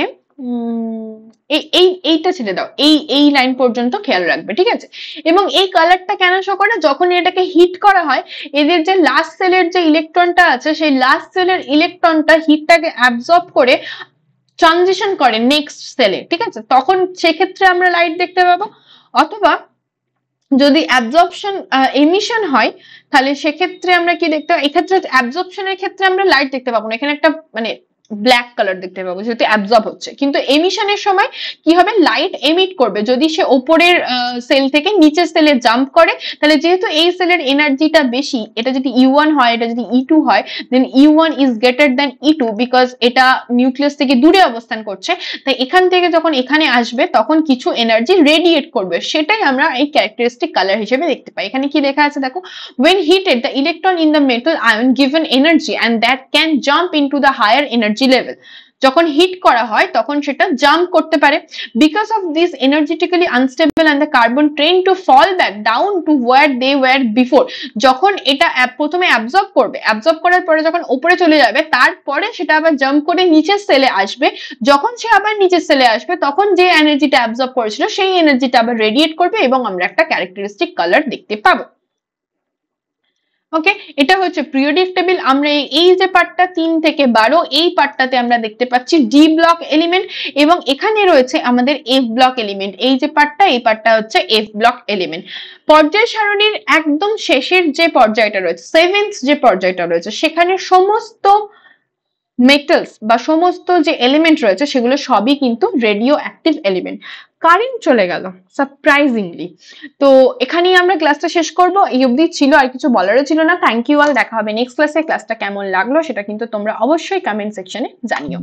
এইটা ছেড়ে দাও, এই লাইন পর্যন্ত খেয়াল রাখবে, ঠিক আছে? এবং এই কালারটা কেন শো করে? যখন এটাকে হিট করা হয় এদের যে লাস্ট সেলের যে ইলেকট্রনটা আছে সেই লাস্ট সেলের ইলেকট্রনটা হিটটাকে অ্যাবজর্ব করে ট্রানজিশন করে নেক্সট সেলে, ঠিক আছে? তখন সেক্ষেত্রে আমরা লাইট দেখতে পাবো। অথবা যদি অ্যাবজর্পশন এমিশন হয় তাহলে সেক্ষেত্রে আমরা কি দেখতে পাবো? এক্ষেত্রে অ্যাবজর্পশনের ক্ষেত্রে আমরা লাইট দেখতে পাবো না, এখানে একটা মানে ব্ল্যাক কালার দেখতে পাবো যেহেতু অ্যাবজর্ব হচ্ছে। কিন্তু এমিশনের সময় কি হবে? লাইট এমিট করবে যদি সে ওপরের সেল থেকে নিচের সেলে জাম্প করে, তাহলে যেহেতু এই সেলের এনার্জিটা বেশি, এটা যদি E1 হয়, এটা যদি E2 হয়, দেন E1 is greater than E2 because এটা নিউক্লিয়াস থেকে দূরে অবস্থান করছে। তাই এখান থেকে যখন এখানে আসবে তখন কিছু এনার্জি রেডিয়েট করবে, সেটাই আমরা এই ক্যারেক্টারিস্টিক কালার হিসেবে দেখতে পাই। এখানে কি লেখা আছে দেখো, when heated the electron in the metal ion given energy and that can jump into the higher energy level. যখন হিট করা হয় তখন সেটা জাম্প করতে পারে। Because of this energetically unstable and the carbon tend to fall back down to where they were before. যখন এটা প্রথমে অ্যাবজর্ব করবে, অ্যাবজর্ব করার পরে যখন উপরে চলে যাবে তারপরে সেটা আবার জাম্প করে নিচের সেলে আসবে। যখন সে আবার নিচের সেলে আসবে তখন যে এনার্জিটা অ্যাবজর্ব করেছিল সেই এনার্জিটা আবার রেডিয়েট করবে এবং আমরা একটা ক্যারেক্টারিস্টিক কালার দেখতে পাবো। ওকে, এটা হচ্ছে পিরিয়ডিক টেবিল। আমরা এই যে পার্টটা 3 থেকে 12 এই পার্টটাতে আমরা দেখতে পাচ্ছি ডি ব্লক এলিমেন্ট এবং এখানে রয়েছে আমাদের এফ ব্লক এলিমেন্ট। এই যে পার্টটা, এই পার্টটা হচ্ছে এফ ব্লক এলিমেন্ট। পর্যায় সারণীর একদম শেষের যে পর্যায়টা রয়েছে, সেভেন্থ যে পর্যায়টা রয়েছে, সেখানে সমস্ত মেটালস বা সমস্ত যে এলিমেন্ট রয়েছে সেগুলো সবই কিন্তু রেডিও অ্যাক্টিভ এলিমেন্ট। কারেন্ট চলে গেল সারপ্রাইজিংলি। তো এখানেই আমরা ক্লাসটা শেষ করব। এই অবধি ছিল, আর কিছু বলারও ছিল না। Thank you all. দেখা হবে নেক্সট ক্লাসে। ক্লাসটা কেমন লাগলো সেটা কিন্তু তোমরা অবশ্যই কমেন্ট সেকশনে জানিও।